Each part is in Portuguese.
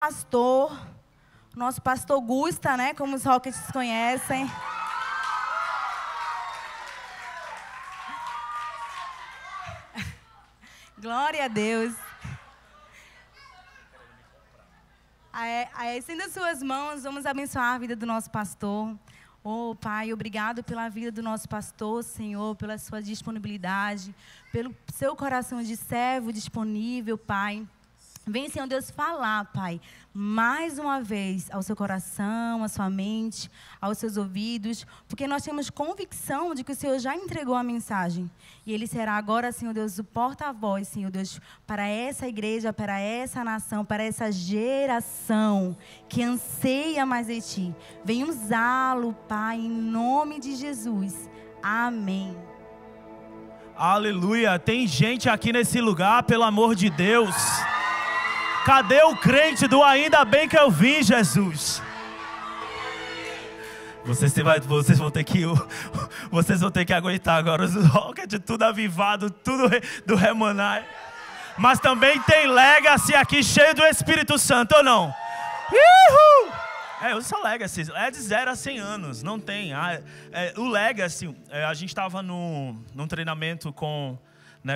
Pastor, nosso pastor Gusta, né, como os Rockets conhecem. Glória a Deus. Estenda suas mãos, vamos abençoar a vida do nosso pastor. Oh, Pai, obrigado pela vida do nosso pastor, Senhor, pela sua disponibilidade, pelo seu coração de servo disponível, Pai. Vem, Senhor Deus, falar, Pai, mais uma vez ao seu coração, à sua mente, aos seus ouvidos, porque nós temos convicção de que o Senhor já entregou a mensagem. E Ele será agora, Senhor Deus, o porta-voz, Senhor Deus, para essa igreja, para essa nação, para essa geração que anseia mais de Ti. Vem usá-lo, Pai, em nome de Jesus. Amém. Aleluia. Tem gente aqui nesse lugar, pelo amor de Deus. Cadê o crente do ainda bem que eu vim, Jesus? Vocês vão ter que aguentar agora os Rockets, tudo avivado, tudo do Remanai. Mas também tem Legacy aqui cheio do Espírito Santo, ou não? Uhul! Eu sou Legacy, é de 0 a 100 anos, não tem. O Legacy, a gente estava num treinamento com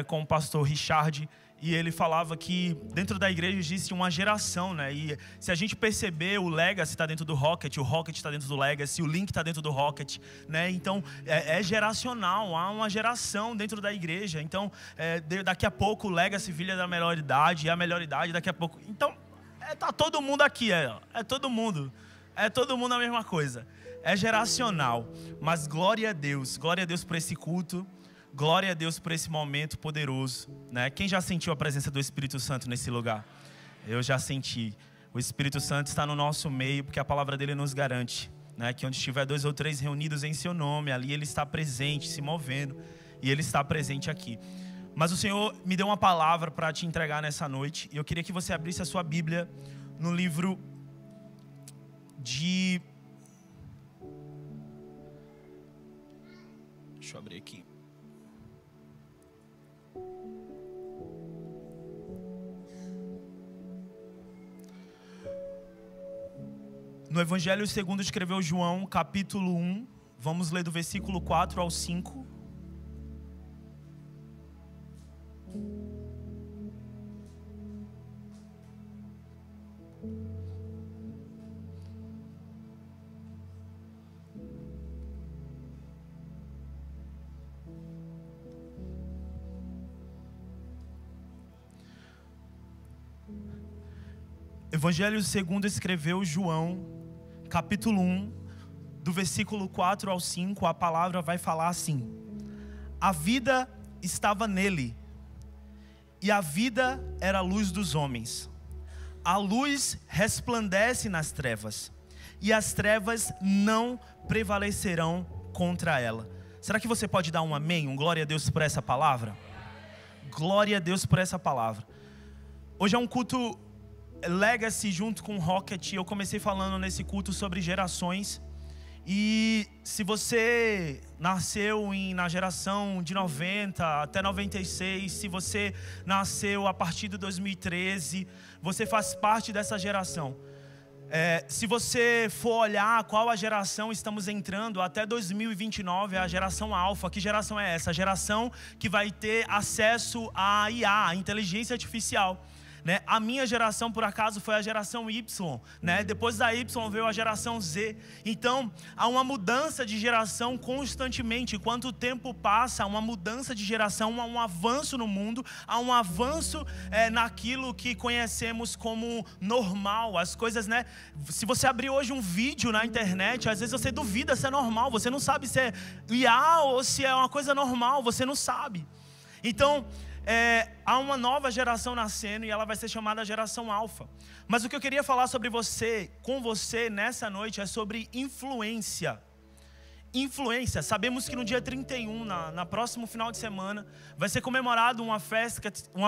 o pastor Richard. E ele falava que dentro da igreja existe uma geração, né? E se a gente perceber, o Legacy está dentro do Rocket, o Rocket está dentro do Legacy, o Link está dentro do Rocket, né? Então, é geracional, há uma geração dentro da igreja. Então, daqui a pouco o Legacy vira da melhor idade, e a melhor idade daqui a pouco... Então, tá todo mundo aqui, todo mundo. É todo mundo a mesma coisa. É geracional, mas glória a Deus por esse culto. Glória a Deus por esse momento poderoso, né? Quem já sentiu a presença do Espírito Santo nesse lugar? Eu já senti. O Espírito Santo está no nosso meio, porque a palavra dele nos garante, né? Que onde estiver 2 ou 3 reunidos em seu nome, ali ele está presente, se movendo, e ele está presente aqui. Mas o Senhor me deu uma palavra para te entregar nessa noite, e eu queria que você abrisse a sua Bíblia no livro de... Deixa eu abrir aqui. No Evangelho segundo escreveu João, capítulo 1, vamos ler do versículo 4 ao 5. Evangelho segundo escreveu João, capítulo 1, do versículo 4 ao 5, a palavra vai falar assim: a vida estava nele, e a vida era a luz dos homens. A luz resplandece nas trevas, e as trevas não prevalecerão contra ela. Será que você pode dar um amém, um glória a Deus por essa palavra? Glória a Deus por essa palavra. Hoje é um culto Legacy junto com o Rocket. Eu comecei falando nesse culto sobre gerações. E se você nasceu na geração de 90 até 96, se você nasceu a partir de 2013, você faz parte dessa geração. Se você for olhar qual a geração estamos entrando, até 2029 é a geração Alpha. Que geração é essa? A geração que vai ter acesso à IA, a inteligência artificial. Né? A minha geração, por acaso, foi a geração Y, né? Depois da Y veio a geração Z. Então, há uma mudança de geração constantemente. Enquanto o tempo passa, há uma mudança de geração, há um avanço no mundo, há um avanço naquilo que conhecemos como normal. As coisas, né? Se você abrir hoje um vídeo na internet, às vezes você duvida se é normal. Você não sabe se é IA ou se é uma coisa normal. Você não sabe. Então... há uma nova geração nascendo, e ela vai ser chamada geração Alpha. Mas o que eu queria falar com você nessa noite é sobre influência. Influência. Sabemos que no dia 31, na próximo final de semana, vai ser comemorado uma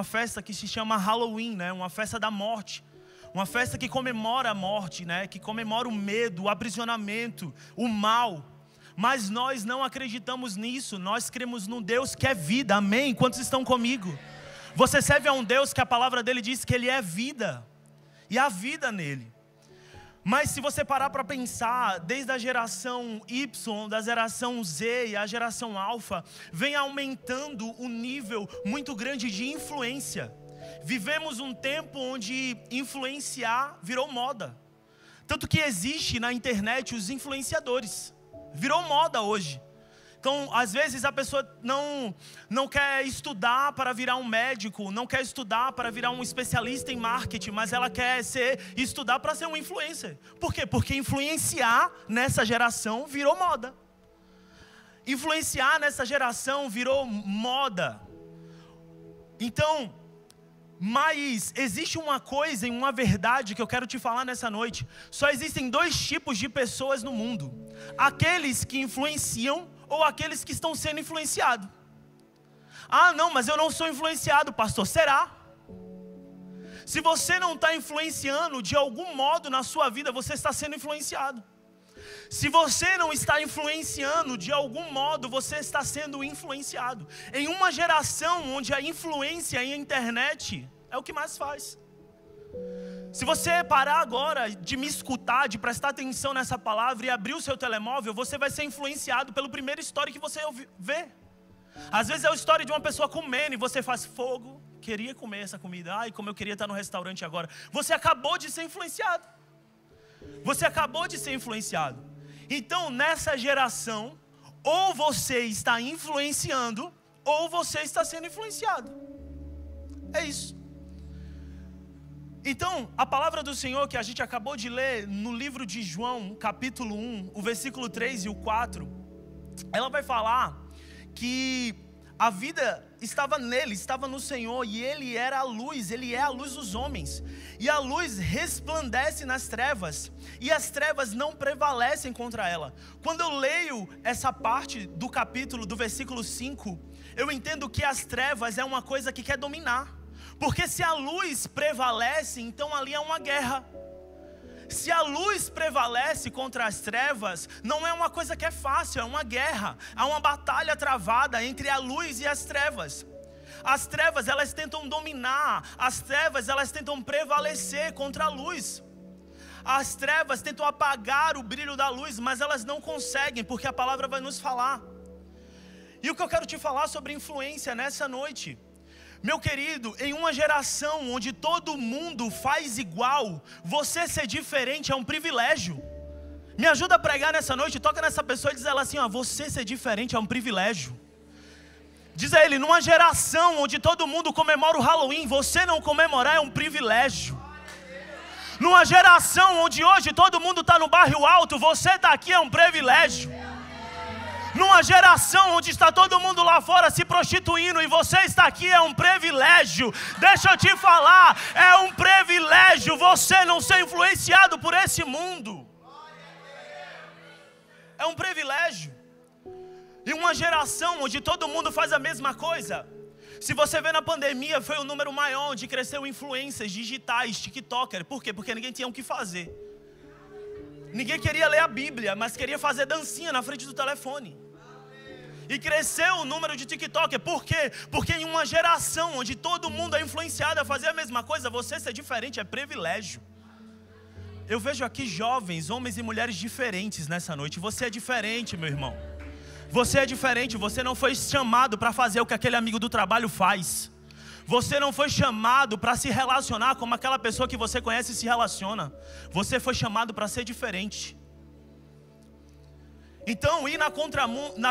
festa que se chama Halloween, né? Uma festa da morte. Uma festa que comemora a morte, né? Que comemora o medo, o aprisionamento, o mal. Mas nós não acreditamos nisso. Nós cremos num Deus que é vida. Amém? Quantos estão comigo? Você serve a um Deus que a palavra dele diz que ele é vida. e há vida nele. Mas se você parar para pensar, desde a geração Y, da geração Z e a geração Alfa, vem aumentando o nível muito grande de influência. Vivemos um tempo onde influenciar virou moda. Tanto que existe na internet os influenciadores. Virou moda hoje. Então, às vezes a pessoa não quer estudar para virar um médico, não quer estudar para virar um especialista em marketing, mas ela quer estudar para ser um influencer. Por quê? Porque influenciar nessa geração virou moda. Influenciar nessa geração virou moda. Então, mas existe uma coisa e uma verdade que eu quero te falar nessa noite. Só existem 2 tipos de pessoas no mundo: aqueles que influenciam ou aqueles que estão sendo influenciados. Ah, não, mas eu não sou influenciado, pastor. Será? Se você não está influenciando de algum modo na sua vida, você está sendo influenciado. Se você não está influenciando de algum modo, você está sendo influenciado. Em uma geração onde a influência e a internet é o que mais faz. Se você parar agora de me escutar, de prestar atenção nessa palavra e abrir o seu telemóvel, você vai ser influenciado pelo primeiro story que você vê. Às vezes é a história de uma pessoa comendo e você faz fogo. Queria comer essa comida. Ai, como eu queria estar no restaurante agora. Você acabou de ser influenciado. Você acabou de ser influenciado. Então, nessa geração, ou você está influenciando, ou você está sendo influenciado. É isso. Então, a palavra do Senhor que a gente acabou de ler no livro de João, capítulo 1, o versículo 3 e o 4, ela vai falar que a vida estava nele, estava no Senhor, e ele era a luz, ele é a luz dos homens. E a luz resplandece nas trevas, e as trevas não prevalecem contra ela. Quando eu leio essa parte do capítulo, do versículo 5, eu entendo que as trevas é uma coisa que quer dominar. Porque se a luz prevalece, então ali é uma guerra. Se a luz prevalece contra as trevas, não é uma coisa que é fácil, é uma guerra. Há uma batalha travada entre a luz e as trevas. As trevas, elas tentam dominar. As trevas, elas tentam prevalecer contra a luz. As trevas tentam apagar o brilho da luz, mas elas não conseguem, porque a palavra vai nos falar. E o que eu quero te falar sobre influência nessa noite: meu querido, em uma geração onde todo mundo faz igual, você ser diferente é um privilégio. Me ajuda a pregar nessa noite, toca nessa pessoa e diz ela assim: ó, você ser diferente é um privilégio. Diz a ele: numa geração onde todo mundo comemora o Halloween, você não comemorar é um privilégio. Numa geração onde hoje todo mundo está no bairro alto, você está aqui é um privilégio. Numa geração onde está todo mundo lá fora se prostituindo e você está aqui é um privilégio. Deixa eu te falar, é um privilégio você não ser influenciado por esse mundo. É um privilégio. E uma geração onde todo mundo faz a mesma coisa. Se você vê na pandemia, foi o número maior onde cresceu influências digitais, TikToker. Por quê? Porque ninguém tinha o que fazer. Ninguém queria ler a Bíblia, mas queria fazer dancinha na frente do telefone. E cresceu o número de TikToker. Por quê? Porque em uma geração onde todo mundo é influenciado a fazer a mesma coisa, você ser diferente é privilégio. Eu vejo aqui jovens, homens e mulheres diferentes nessa noite. Você é diferente, meu irmão. Você é diferente, você não foi chamado para fazer o que aquele amigo do trabalho faz. Você não foi chamado para se relacionar como aquela pessoa que você conhece e se relaciona. Você foi chamado para ser diferente. Então, ir na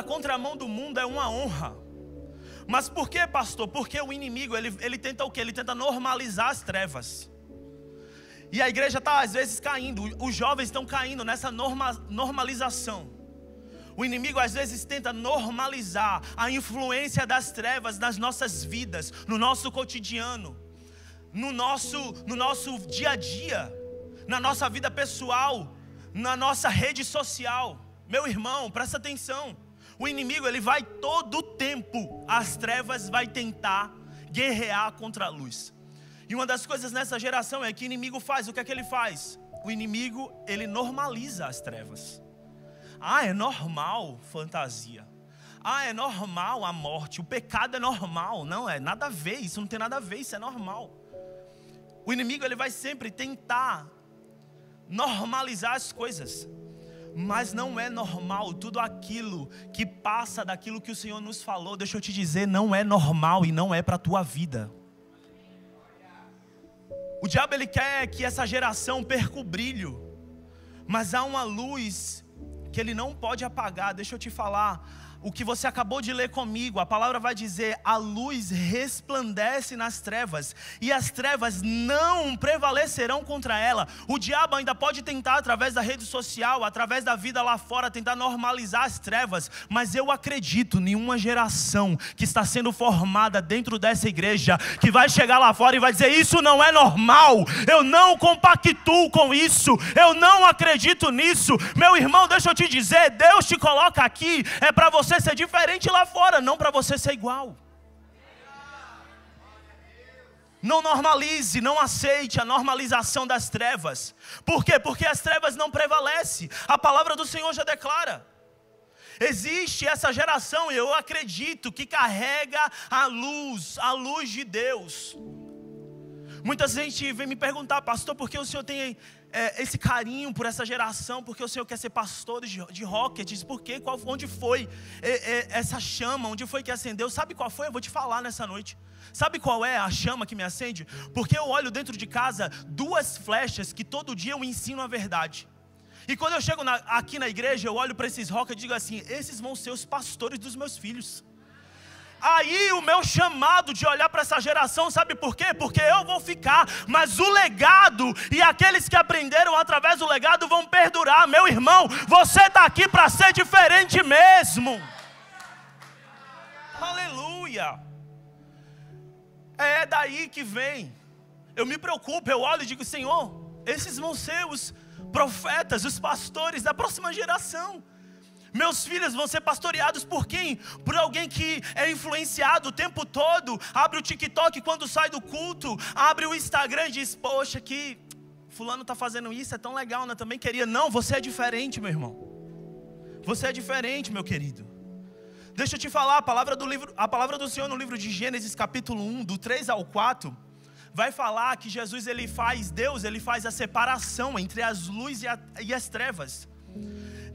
contramão do mundo é uma honra. Mas por que, pastor? Porque o inimigo, ele tenta o quê? Ele tenta normalizar as trevas. E a igreja está às vezes caindo. Os jovens estão caindo nessa normalização. O inimigo às vezes tenta normalizar a influência das trevas nas nossas vidas, no nosso cotidiano, no nosso dia a dia, na nossa vida pessoal, na nossa rede social. Meu irmão, presta atenção. O inimigo, ele vai todo o tempo, as trevas vai tentar guerrear contra a luz. E uma das coisas nessa geração é que o inimigo faz, o que é que ele faz? O inimigo, ele normaliza as trevas. Ah, é normal fantasia. Ah, é normal a morte, o pecado é normal. Não, é nada a ver, isso não tem nada a ver, isso é normal. O inimigo ele vai sempre tentar normalizar as coisas. Mas não é normal. Tudo aquilo que passa daquilo que o Senhor nos falou, deixa eu te dizer, não é normal e não é para a tua vida. O diabo ele quer que essa geração perca o brilho. Mas há uma luz que ele não pode apagar. Deixa eu te falar. O que você acabou de ler comigo, a palavra vai dizer: a luz resplandece nas trevas, e as trevas não prevalecerão contra ela. O diabo ainda pode tentar, através da rede social, através da vida lá fora, tentar normalizar as trevas. Mas eu acredito em uma geração que está sendo formada dentro dessa igreja, que vai chegar lá fora e vai dizer: isso não é normal, eu não compactuo com isso, eu não acredito nisso. Meu irmão, deixa eu te dizer, Deus te coloca aqui, é para você ser diferente lá fora, não para você ser igual. Não normalize, não aceite a normalização das trevas. Por quê? Porque as trevas não prevalecem. A palavra do Senhor já declara. Existe essa geração, e eu acredito, que carrega a luz de Deus. Muita gente vem me perguntar: pastor, por que o senhor tem esse carinho por essa geração? Porque o senhor quer ser pastor de Rockets? Por quê? Onde foi essa chama? Onde foi que acendeu? Sabe qual foi? Eu vou te falar nessa noite. Sabe qual é a chama que me acende? Porque eu olho dentro de casa 2 flechas que todo dia eu ensino a verdade. E quando eu chego aqui na igreja, eu olho para esses Rockets e digo assim: esses vão ser os pastores dos meus filhos. Aí o meu chamado de olhar para essa geração, sabe por quê? Porque eu vou ficar, mas o legado e aqueles que aprenderam através do legado vão perdurar. Meu irmão, você está aqui para ser diferente mesmo. Aleluia. É daí que vem. Eu me preocupo, eu olho e digo: Senhor, esses vão ser os profetas, os pastores da próxima geração. Meus filhos vão ser pastoreados por quem? Por alguém que é influenciado o tempo todo. Abre o TikTok quando sai do culto. Abre o Instagram e diz: poxa, que fulano está fazendo isso, é tão legal, né? Também queria. Não, você é diferente, meu irmão. Você é diferente, meu querido. Deixa eu te falar, a palavra do Senhor no livro de Gênesis capítulo 1, do 3 ao 4, vai falar que Deus ele faz a separação entre as luzes e as trevas.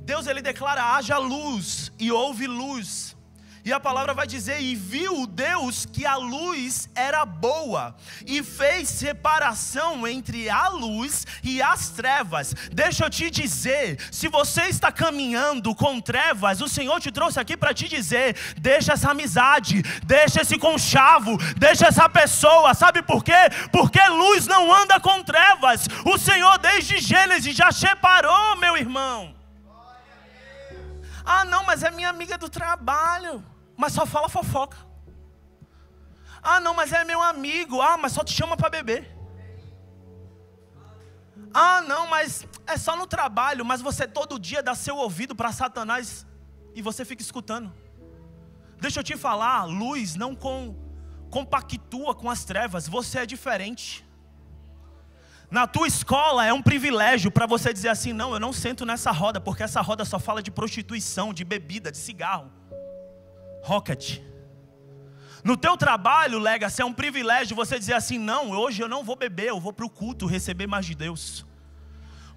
Deus ele declara: haja luz, e houve luz. E a palavra vai dizer: e viu Deus que a luz era boa, e fez separação entre a luz e as trevas. Deixa eu te dizer, se você está caminhando com trevas, o Senhor te trouxe aqui para te dizer: deixa essa amizade, deixa esse conchavo, deixa essa pessoa. Sabe por quê? Porque luz não anda com trevas. O Senhor desde Gênesis já separou, meu irmão. Ah não, mas é minha amiga do trabalho, mas só fala fofoca. Ah não, mas é meu amigo, mas só te chama para beber. Ah não, mas é só no trabalho, mas você todo dia dá seu ouvido para Satanás e você fica escutando. Deixa eu te falar, luz não compactua com as trevas, você é diferente. Na tua escola é um privilégio para você dizer assim: não, eu não sento nessa roda, porque essa roda só fala de prostituição, de bebida, de cigarro. Rocket. No teu trabalho, Legacy, é um privilégio você dizer assim: não, hoje eu não vou beber, eu vou para o culto receber mais de Deus.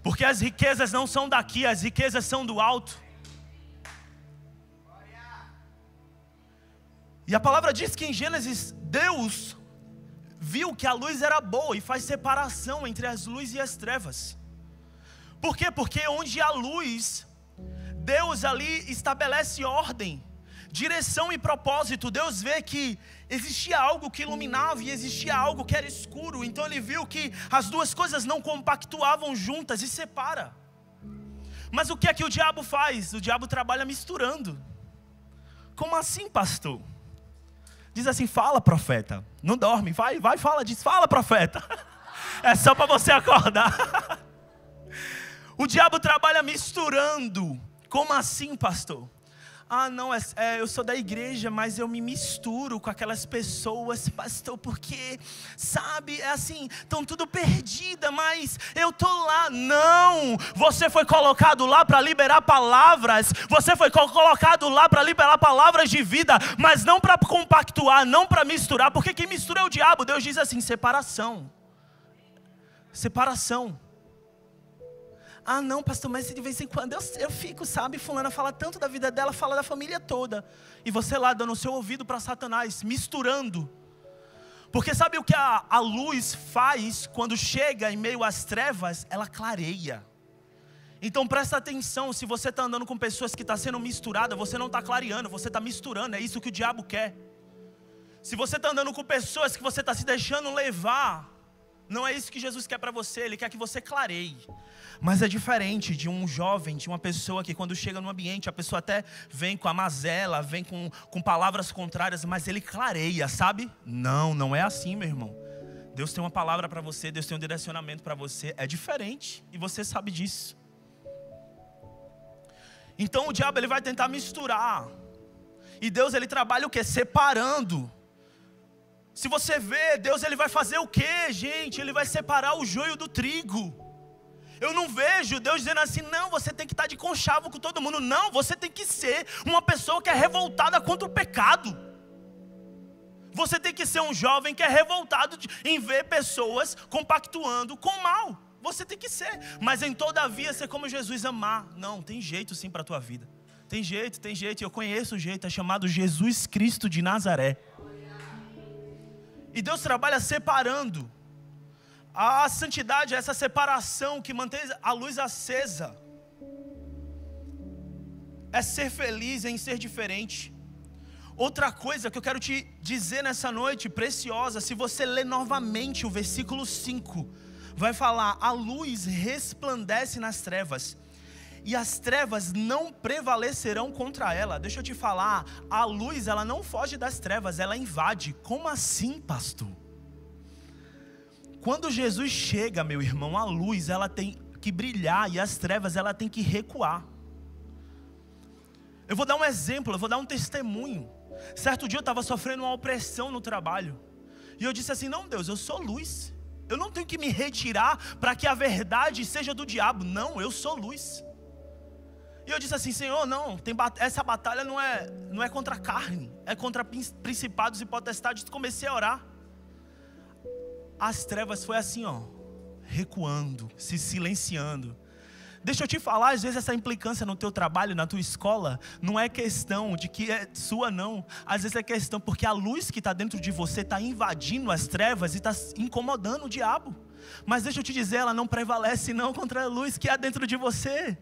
Porque as riquezas não são daqui, as riquezas são do alto. E a palavra diz que em Gênesis, Deus viu que a luz era boa e faz separação entre as luzes e as trevas. Por quê? Porque onde há luz, Deus ali estabelece ordem, direção e propósito. Deus vê que existia algo que iluminava e existia algo que era escuro. Então ele viu que as duas coisas não compactuavam juntas e separa. Mas o que é que o diabo faz? O diabo trabalha misturando. Como assim, pastor? Diz assim: fala, profeta. Não dorme, vai, fala, diz: fala, profeta. É só para você acordar. O diabo trabalha misturando. Como assim, pastor? Ah não, eu sou da igreja, mas eu me misturo com aquelas pessoas, pastor, porque, sabe, é assim, estão tudo perdida, mas eu estou lá. Não, você foi colocado lá para liberar palavras, você foi colocado lá para liberar palavras de vida, mas não para compactuar, não para misturar, porque quem mistura é o diabo. Deus diz assim: separação. Separação. Ah, não, pastor, mas de vez em quando eu fico, sabe? Fulana fala tanto da vida dela, fala da família toda. E você lá dando o seu ouvido para Satanás, misturando. Porque sabe o que a luz faz quando chega em meio às trevas? Ela clareia. Então presta atenção, se você está andando com pessoas que estão sendo misturadas, você não está clareando, você está misturando, é isso que o diabo quer. Se você está andando com pessoas que você está se deixando levar, não é isso que Jesus quer para você, Ele quer que você clareie. Mas é diferente de um jovem, de uma pessoa que quando chega no ambiente, a pessoa até vem com a mazela, vem com palavras contrárias, mas ele clareia, sabe? Não é assim, meu irmão. Deus tem uma palavra para você, Deus tem um direcionamento para você, é diferente e você sabe disso. Então o diabo ele vai tentar misturar. E Deus ele trabalha o quê? Separando. Se você vê, Deus ele vai fazer o quê, gente? Ele vai separar o joio do trigo. Eu não vejo Deus dizendo assim, não, você tem que estar de conchavo com todo mundo. Não, você tem que ser uma pessoa que é revoltada contra o pecado. Você tem que ser um jovem que é revoltado em ver pessoas compactuando com o mal. Você tem que ser, mas em todavia ser como Jesus, amar. Não, tem jeito sim para a tua vida. Tem jeito, eu conheço o jeito, é chamado Jesus Cristo de Nazaré. E Deus trabalha separando. A santidade é essa separação que mantém a luz acesa. É ser feliz em ser diferente. Outra coisa que eu quero te dizer nessa noite, preciosa, se você ler novamente o versículo 5, vai falar, a luz resplandece nas trevas, e as trevas não prevalecerão contra ela. Deixa eu te falar, a luz ela não foge das trevas, ela invade. Como assim, pastor? Quando Jesus chega, meu irmão, a luz ela tem que brilhar e as trevas ela tem que recuar. Eu vou dar um exemplo, eu vou dar um testemunho. Certo dia eu estava sofrendo uma opressão no trabalho. E eu disse assim, não Deus, eu sou luz. Eu não tenho que me retirar para que a verdade seja do diabo. Não, eu sou luz. E eu disse assim, Senhor, não, essa batalha não é contra a carne. É contra principados e potestades. Comecei a orar. As trevas foi assim, ó, recuando, se silenciando. Deixa eu te falar, às vezes essa implicância no teu trabalho, na tua escola, não é questão de que é sua não. Às vezes é questão porque a luz que está dentro de você está invadindo as trevas e está incomodando o diabo. Mas deixa eu te dizer, ela não prevalece não contra a luz que há dentro de você.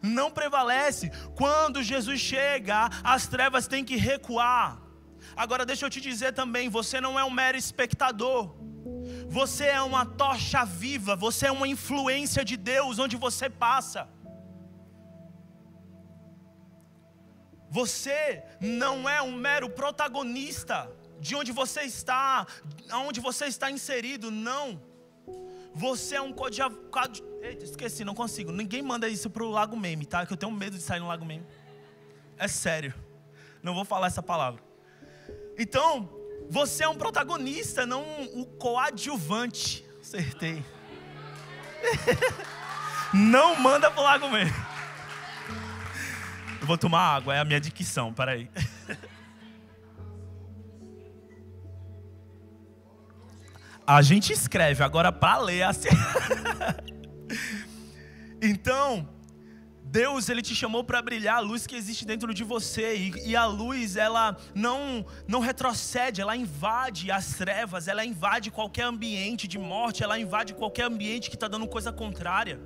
Não prevalece. Quando Jesus chega, as trevas têm que recuar. Agora deixa eu te dizer também, você não é um mero espectador. Você é uma tocha viva, você é uma influência de Deus onde você passa. Você não é um mero protagonista de onde você está, aonde você está inserido, não. Você é um Eita, esqueci, não consigo. Ninguém manda isso pro Lago Meme, tá? Que eu tenho medo de sair no Lago Meme. É sério, não vou falar essa palavra. Então, você é um protagonista, não um coadjuvante. Acertei. Não manda pro Lago Meme. Eu vou tomar água, é a minha dicção, peraí. A gente escreve, agora para ler assim. Então, Deus ele te chamou para brilhar a luz que existe dentro de você. E a luz ela não retrocede, ela invade as trevas, ela invade qualquer ambiente de morte, ela invade qualquer ambiente que está dando coisa contrária.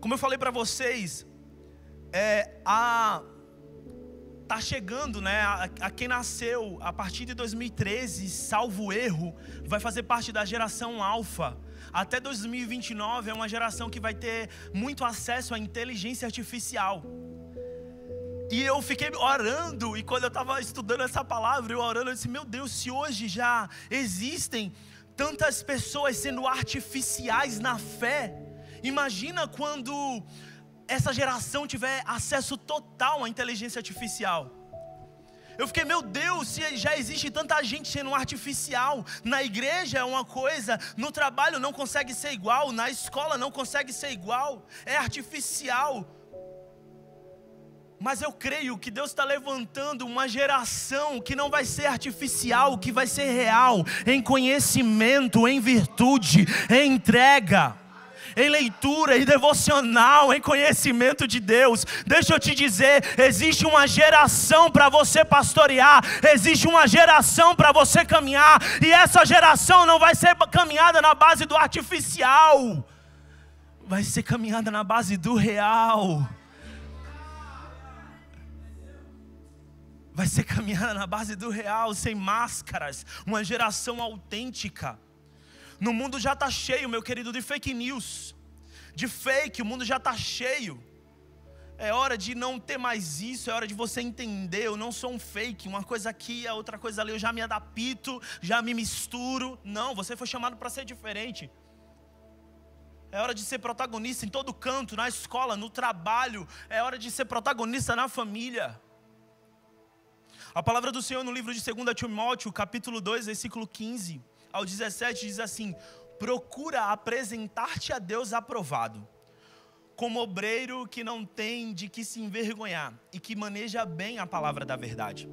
Como eu falei para vocês, tá chegando, né? A quem nasceu a partir de 2013, salvo erro, vai fazer parte da geração alfa. Até 2029 é uma geração que vai ter muito acesso à inteligência artificial. E eu fiquei orando, e quando eu estava estudando essa palavra, eu orando, eu disse, meu Deus, se hoje já existem tantas pessoas sendo artificiais na fé, imagina quando essa geração tiver acesso total à inteligência artificial. Eu fiquei, meu Deus, se já existe tanta gente sendo artificial, na igreja é uma coisa, no trabalho não consegue ser igual, na escola não consegue ser igual, é artificial. Mas eu creio que Deus está levantando uma geração que não vai ser artificial, que vai ser real, em conhecimento, em virtude, em entrega, em leitura e devocional, em conhecimento de Deus. Deixa eu te dizer, existe uma geração para você pastorear, existe uma geração para você caminhar, e essa geração não vai ser caminhada na base do artificial, vai ser caminhada na base do real. Vai ser caminhada na base do real, sem máscaras, uma geração autêntica. No mundo já está cheio, meu querido, de fake news, de fake, o mundo já está cheio. É hora de não ter mais isso, é hora de você entender, eu não sou um fake, uma coisa aqui, a outra coisa ali, eu já me adapto, já me misturo. Não, você foi chamado para ser diferente. É hora de ser protagonista em todo canto, na escola, no trabalho, é hora de ser protagonista na família. A palavra do Senhor no livro de 2 Timóteo, capítulo 2, versículo 15 ao 17, diz assim: procura apresentar-te a Deus aprovado, como obreiro que não tem de que se envergonhar e que maneja bem a palavra da verdade.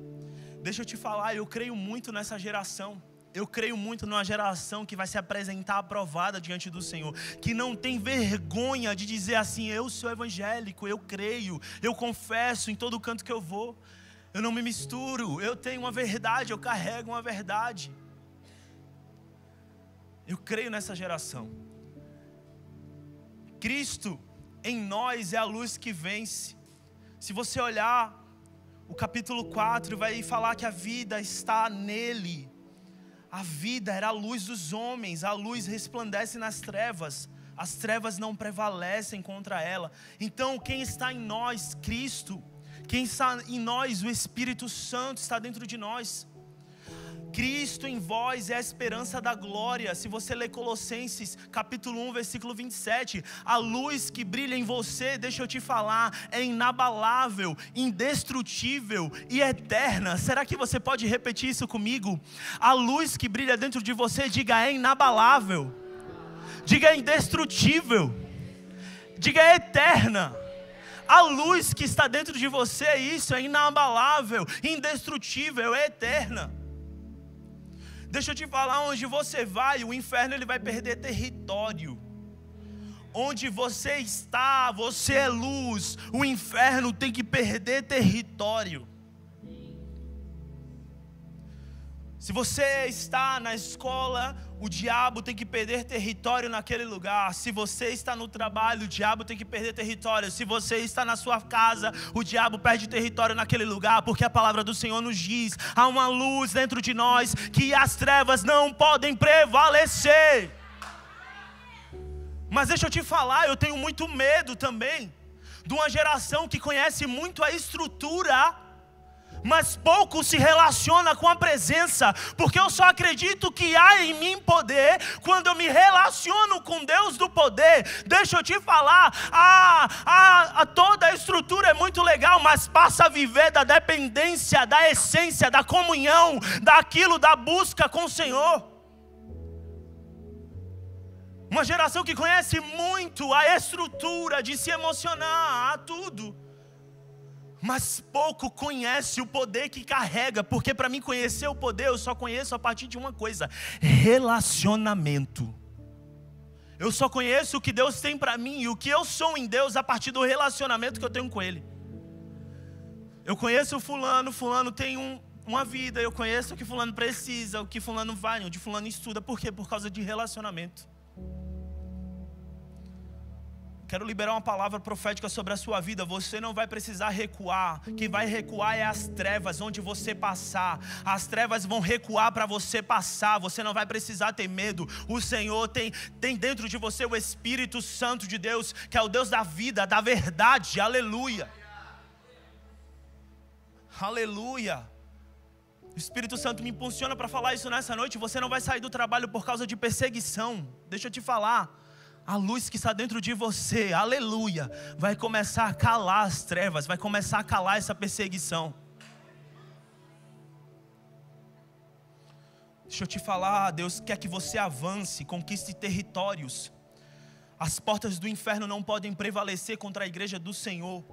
Deixa eu te falar, eu creio muito nessa geração. Eu creio muito numa geração que vai se apresentar aprovada diante do Senhor, que não tem vergonha de dizer assim: eu sou evangélico, eu creio, eu confesso em todo canto que eu vou. Eu não me misturo, eu tenho uma verdade, eu carrego uma verdade. Eu creio nessa geração. Cristo em nós é a luz que vence. Se você olhar o capítulo 4, vai falar que a vida está nele. A vida era a luz dos homens, a luz resplandece nas trevas, as trevas não prevalecem contra ela. Então quem está em nós? Cristo. Quem está em nós? O Espírito Santo está dentro de nós. Cristo em vós é a esperança da glória. Se você ler Colossenses capítulo 1, versículo 27, a luz que brilha em você, deixa eu te falar, é inabalável, indestrutível e eterna. Será que você pode repetir isso comigo? A luz que brilha dentro de você, diga, é inabalável, diga, é indestrutível, diga, é eterna. A luz que está dentro de você, isso é inabalável, indestrutível, é eterna. Deixa eu te falar, onde você vai, o inferno ele vai perder território. Onde você está, você é luz, o inferno tem que perder território. Se você está na escola, o diabo tem que perder território naquele lugar. Se você está no trabalho, o diabo tem que perder território. Se você está na sua casa, o diabo perde território naquele lugar, porque a palavra do Senhor nos diz: há uma luz dentro de nós que as trevas não podem prevalecer. Mas deixa eu te falar, eu tenho muito medo também de uma geração que conhece muito a estrutura, mas pouco se relaciona com a presença, porque eu só acredito que há em mim poder quando eu me relaciono com Deus do poder. Deixa eu te falar, toda a estrutura é muito legal, mas passa a viver da dependência, da essência, da comunhão, daquilo, da busca com o Senhor. Uma geração que conhece muito a estrutura de se emocionar a tudo, mas pouco conhece o poder que carrega. Porque para mim conhecer o poder, eu só conheço a partir de uma coisa: relacionamento. Eu só conheço o que Deus tem para mim e o que eu sou em Deus a partir do relacionamento que eu tenho com Ele. Eu conheço o fulano, fulano tem uma vida, eu conheço o que fulano precisa, o que fulano vai, onde fulano estuda. Por quê? Por causa de relacionamento. Quero liberar uma palavra profética sobre a sua vida. Você não vai precisar recuar. Quem vai recuar é as trevas, onde você passar. As trevas vão recuar para você passar. Você não vai precisar ter medo. O Senhor tem dentro de você o Espírito Santo de Deus, que é o Deus da vida, da verdade. Aleluia. Aleluia. O Espírito Santo me impulsiona para falar isso nessa noite. Você não vai sair do trabalho por causa de perseguição. Deixa eu te falar. A luz que está dentro de você, aleluia, vai começar a calar as trevas, vai começar a calar essa perseguição. Deixa eu te falar, Deus quer que você avance, conquiste territórios. As portas do inferno não podem prevalecer contra a igreja do Senhor.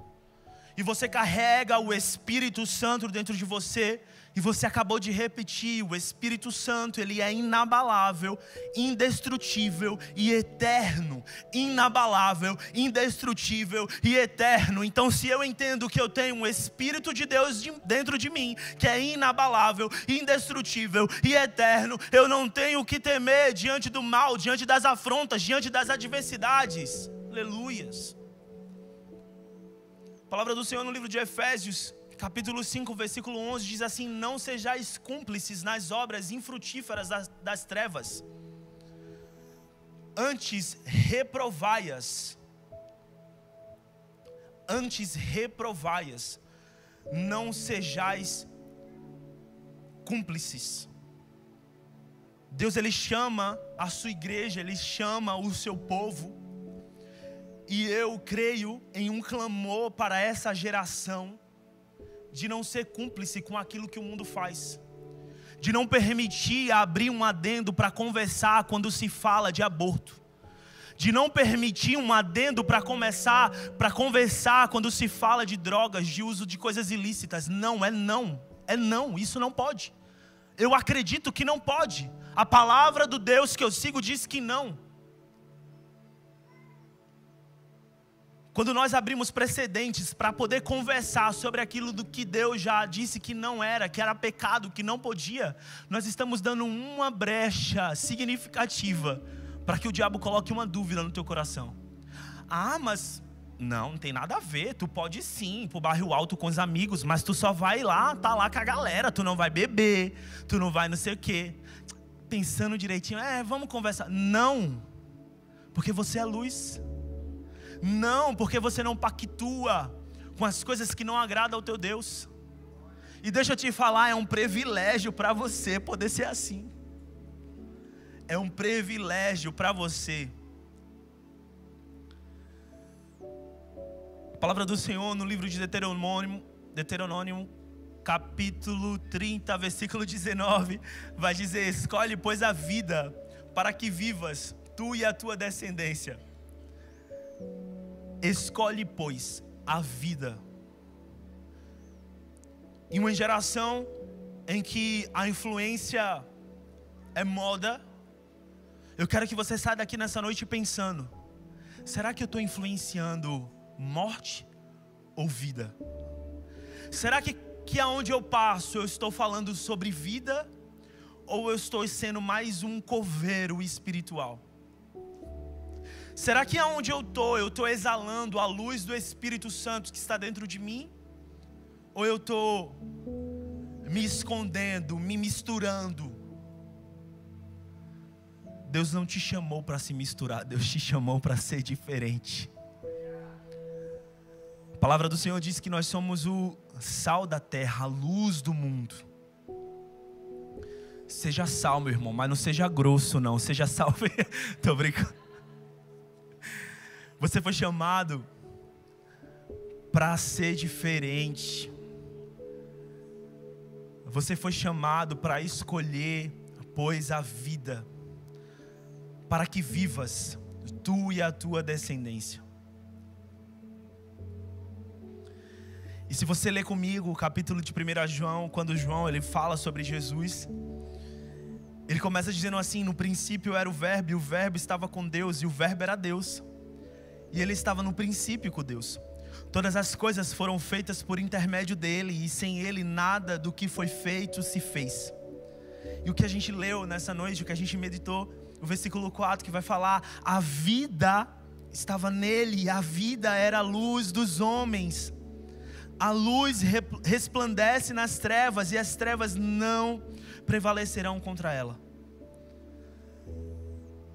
e você carrega o Espírito Santo dentro de você, e você acabou de repetir, o Espírito Santo, ele é inabalável, indestrutível e eterno. Inabalável, indestrutível e eterno. Então, se eu entendo que eu tenho um Espírito de Deus dentro de mim, que é inabalável, indestrutível e eterno, eu não tenho que temer diante do mal, diante das afrontas, diante das adversidades. Aleluias. A palavra do Senhor no livro de Efésios, capítulo 5, versículo 11, diz assim: não sejais cúmplices nas obras infrutíferas das trevas, antes reprovai-as. Antes reprovai-as, não sejais cúmplices. Deus, ele chama a sua igreja, ele chama o seu povo, e eu creio em um clamor para essa geração, de não ser cúmplice com aquilo que o mundo faz, de não permitir abrir um adendo para conversar quando se fala de aborto, de não permitir um adendo para conversar quando se fala de drogas, de uso de coisas ilícitas. Não, isso não pode. Eu acredito que não pode. A palavra do Deus que eu sigo diz que não. Quando nós abrimos precedentes para poder conversar sobre aquilo do que Deus já disse que não era, que era pecado, que não podia, nós estamos dando uma brecha significativa para que o diabo coloque uma dúvida no teu coração. Ah, mas não tem nada a ver, tu pode sim ir pro bairro alto com os amigos, mas tu só vai lá, tá lá com a galera, tu não vai beber, tu não vai não sei o quê. Pensando direitinho, vamos conversar. Não, porque você é luz. Não, porque você não pactua com as coisas que não agradam ao teu Deus. E deixa eu te falar, é um privilégio para você poder ser assim. É um privilégio para você. A palavra do Senhor no livro de Deuteronômio, capítulo 30, versículo 19, vai dizer: escolhe, pois, a vida, para que vivas, tu e a tua descendência. Escolhe, pois, a vida. Em uma geração em que a influência é moda, eu quero que você saia daqui nessa noite pensando: será que eu estou influenciando morte ou vida? Será que aonde eu passo eu estou falando sobre vida, ou eu estou sendo mais um coveiro espiritual? Será que aonde eu estou exalando a luz do Espírito Santo que está dentro de mim? Ou eu estou me escondendo, me misturando? Deus não te chamou para se misturar, Deus te chamou para ser diferente. A palavra do Senhor diz que nós somos o sal da terra, a luz do mundo. Seja sal, meu irmão, mas não seja grosso não, seja sal. Tô brincando. Você foi chamado para ser diferente. Você foi chamado para escolher, pois, a vida, para que vivas, tu e a tua descendência. E se você ler comigo o capítulo de 1 João, quando João ele fala sobre Jesus, ele começa dizendo assim: no princípio era o verbo, e o verbo estava com Deus, e o verbo era Deus. E ele estava no princípio com Deus. Todas as coisas foram feitas por intermédio dele, e sem ele nada do que foi feito se fez. E o que a gente leu nessa noite, o que a gente meditou, o versículo 4 que vai falar: a vida estava nele, e a vida era a luz dos homens. A luz resplandece nas trevas, e as trevas não prevalecerão contra ela.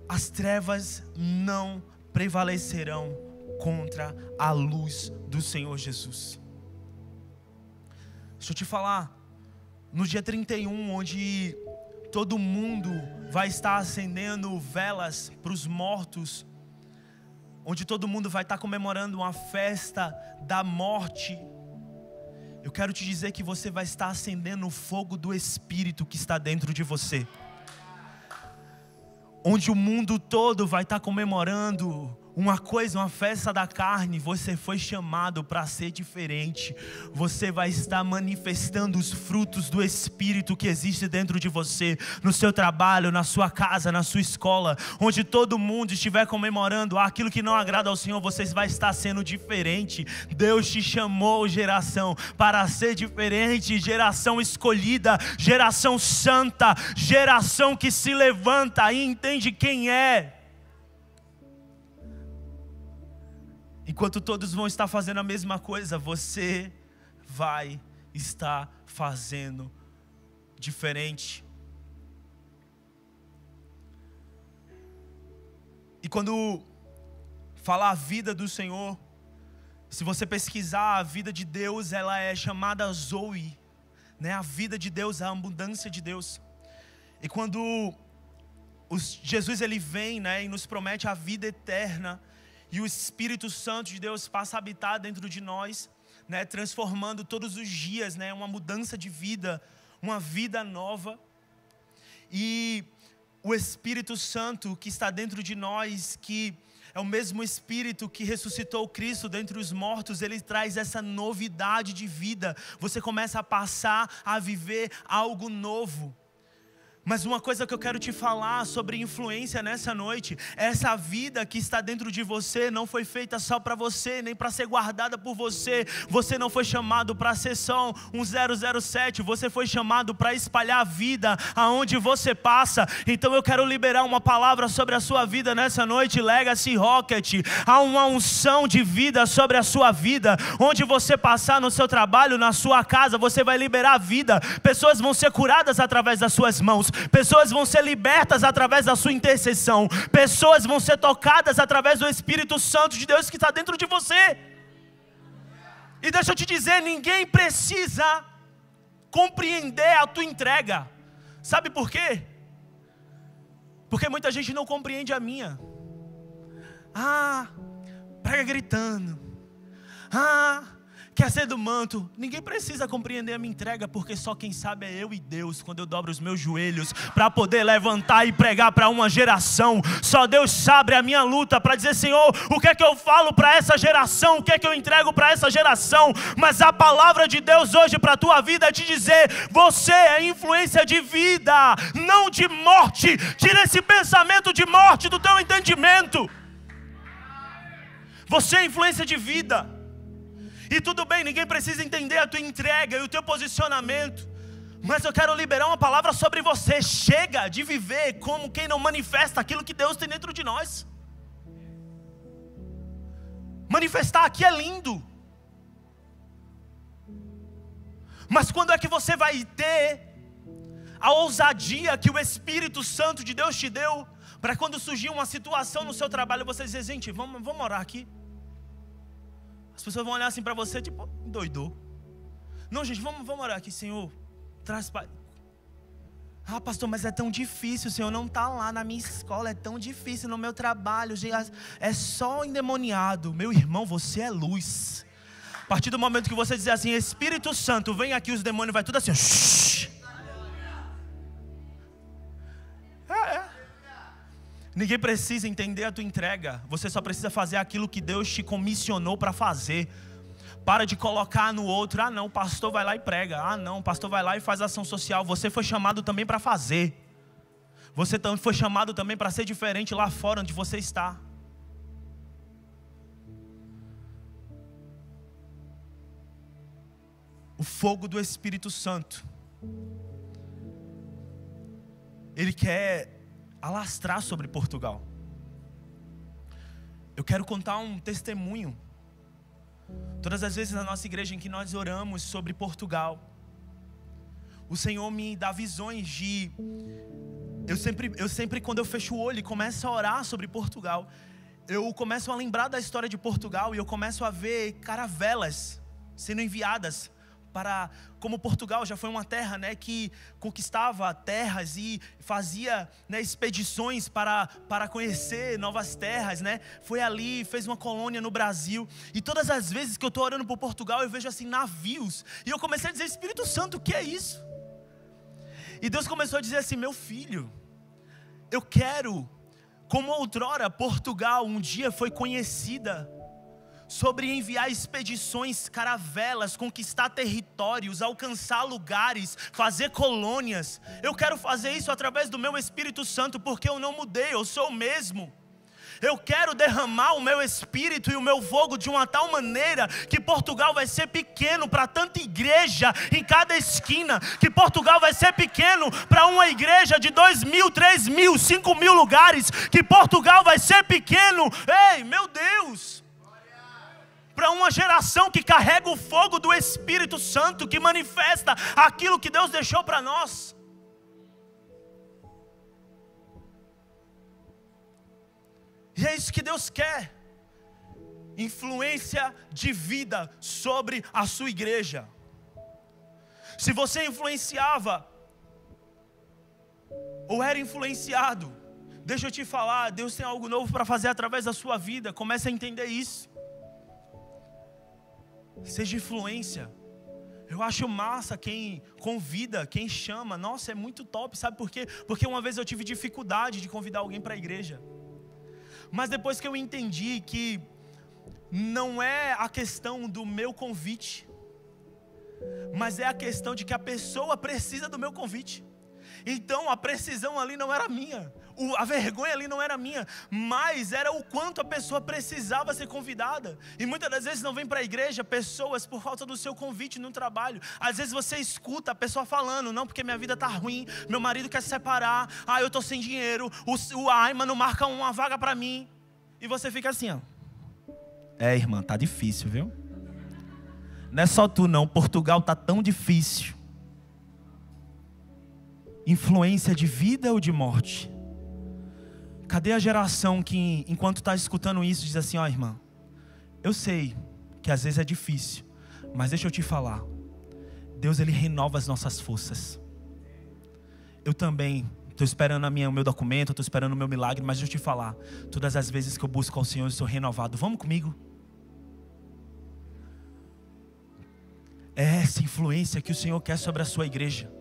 As trevas não prevalecerão contra a luz do Senhor Jesus. Deixa eu te falar, no dia 31, onde todo mundo vai estar acendendo velas para os mortos, onde todo mundo vai estar comemorando uma festa da morte, eu quero te dizer que você vai estar acendendo o fogo do Espírito que está dentro de você. Onde o mundo todo vai estar comemorando uma coisa, uma festa da carne, você foi chamado para ser diferente. Você vai estar manifestando os frutos do Espírito que existe dentro de você, no seu trabalho, na sua casa, na sua escola, onde todo mundo estiver comemorando aquilo que não agrada ao Senhor, você vai estar sendo diferente. Deus te chamou, geração, para ser diferente, geração escolhida, geração santa, geração que se levanta e entende quem é. Enquanto todos vão estar fazendo a mesma coisa, você vai estar fazendo diferente. E quando falar a vida do Senhor, se você pesquisar a vida de Deus, ela é chamada Zoe, né? A vida de Deus, a abundância de Deus. E quando Jesus ele vem, né, e nos promete a vida eterna, e o Espírito Santo de Deus passa a habitar dentro de nós, né, transformando todos os dias, né, uma mudança de vida, uma vida nova. E o Espírito Santo que está dentro de nós, que é o mesmo Espírito que ressuscitou Cristo dentre os mortos, ele traz essa novidade de vida. Você começa a passar a viver algo novo. Mas uma coisa que eu quero te falar sobre influência nessa noite, essa vida que está dentro de você não foi feita só para você, nem para ser guardada por você. Você não foi chamado para ser só um 007, você foi chamado para espalhar a vida aonde você passa. Então eu quero liberar uma palavra sobre a sua vida nessa noite, Legacy Rocket. Há uma unção de vida sobre a sua vida, onde você passar, no seu trabalho, na sua casa, você vai liberar a vida. Pessoas vão ser curadas através das suas mãos. Pessoas vão ser libertas através da sua intercessão. Pessoas vão ser tocadas através do Espírito Santo de Deus que está dentro de você. E deixa eu te dizer, ninguém precisa compreender a tua entrega. Sabe por quê? Porque muita gente não compreende a minha. Prega gritando. Quer ser do manto. Ninguém precisa compreender a minha entrega, porque só quem sabe é eu e Deus. Quando eu dobro os meus joelhos para poder levantar e pregar para uma geração, só Deus sabe a minha luta para dizer: Senhor, o que é que eu falo para essa geração? O que é que eu entrego para essa geração? Mas a palavra de Deus hoje para a tua vida é te dizer: você é influência de vida, não de morte. Tira esse pensamento de morte do teu entendimento. Você é influência de vida. E tudo bem, ninguém precisa entender a tua entrega e o teu posicionamento, mas eu quero liberar uma palavra sobre você. Chega de viver como quem não manifesta aquilo que Deus tem dentro de nós. Manifestar aqui é lindo, mas quando é que você vai ter a ousadia que o Espírito Santo de Deus te deu, para quando surgir uma situação no seu trabalho, você dizer: gente, vamos orar aqui? As pessoas vão olhar assim para você, tipo, doidou. Não, gente, vamos orar aqui, Senhor. Traz paz. Pastor, mas é tão difícil, o Senhor não está lá na minha escola, é tão difícil no meu trabalho, é só endemoniado. Meu irmão, você é luz. A partir do momento que você dizer assim: Espírito Santo, vem aqui, os demônios vai tudo assim, shh. Ninguém precisa entender a tua entrega. Você só precisa fazer aquilo que Deus te comissionou para fazer. Para de colocar no outro: não, o pastor vai lá e prega. Não, o pastor vai lá e faz ação social. Você foi chamado também para fazer. Você também foi chamado também para ser diferente lá fora onde você está. O fogo do Espírito Santo, ele quer alastrar sobre Portugal. Eu quero contar um testemunho. Todas as vezes na nossa igreja em que nós oramos sobre Portugal, o Senhor me dá visões de... Eu sempre quando eu fecho o olho e começo a orar sobre Portugal, eu começo a lembrar da história de Portugal, e eu começo a ver caravelas sendo enviadas para... Como Portugal já foi uma terra, né, que conquistava terras e fazia, né, expedições para conhecer novas terras, né? Foi ali, fez uma colônia no Brasil. E todas as vezes que eu estou orando por Portugal, eu vejo assim navios. E eu comecei a dizer: Espírito Santo, o que é isso? E Deus começou a dizer assim: meu filho, eu quero Como outrora Portugal um dia foi conhecida sobre enviar expedições, caravelas, conquistar territórios, alcançar lugares, fazer colônias. Eu quero fazer isso através do meu Espírito Santo, porque eu não mudei, eu sou o mesmo. Eu quero derramar o meu espírito e o meu fogo de uma tal maneira que Portugal vai ser pequeno para tanta igreja em cada esquina, que Portugal vai ser pequeno para uma igreja de 2.000, 3.000, 5.000 lugares, que Portugal vai ser pequeno, ei, meu Deus, para uma geração que carrega o fogo do Espírito Santo, que manifesta aquilo que Deus deixou para nós. E é isso que Deus quer. Influência de vida sobre a sua igreja. Se você influenciava ou era influenciado, deixa eu te falar, Deus tem algo novo para fazer através da sua vida. Comece a entender isso. Seja influência. Eu acho massa quem convida, quem chama. Nossa, é muito top, sabe por quê? Porque uma vez eu tive dificuldade de convidar alguém para a igreja. Mas depois que eu entendi que não é a questão do meu convite, mas é a questão de que a pessoa precisa do meu convite. Então a precisão ali não era minha, a vergonha ali não era minha, mas era o quanto a pessoa precisava ser convidada. E muitas das vezes não vem para a igreja pessoas por falta do seu convite no trabalho. Às vezes você escuta a pessoa falando: não, porque minha vida está ruim, meu marido quer se separar, eu estou sem dinheiro, o Aiman não marca uma vaga para mim. E você fica assim, ó: é, irmã, tá difícil, viu? Não é só tu não, Portugal tá tão difícil. Influência de vida ou de morte? Cadê a geração que, enquanto está escutando isso, diz assim: ó, irmã, eu sei que às vezes é difícil, mas deixa eu te falar, Deus, Ele renova as nossas forças. Eu também estou esperando o meu documento, estou esperando o meu milagre, mas deixa eu te falar, todas as vezes que eu busco ao Senhor, eu sou renovado. Vamos comigo? É essa influência que o Senhor quer sobre a sua igreja.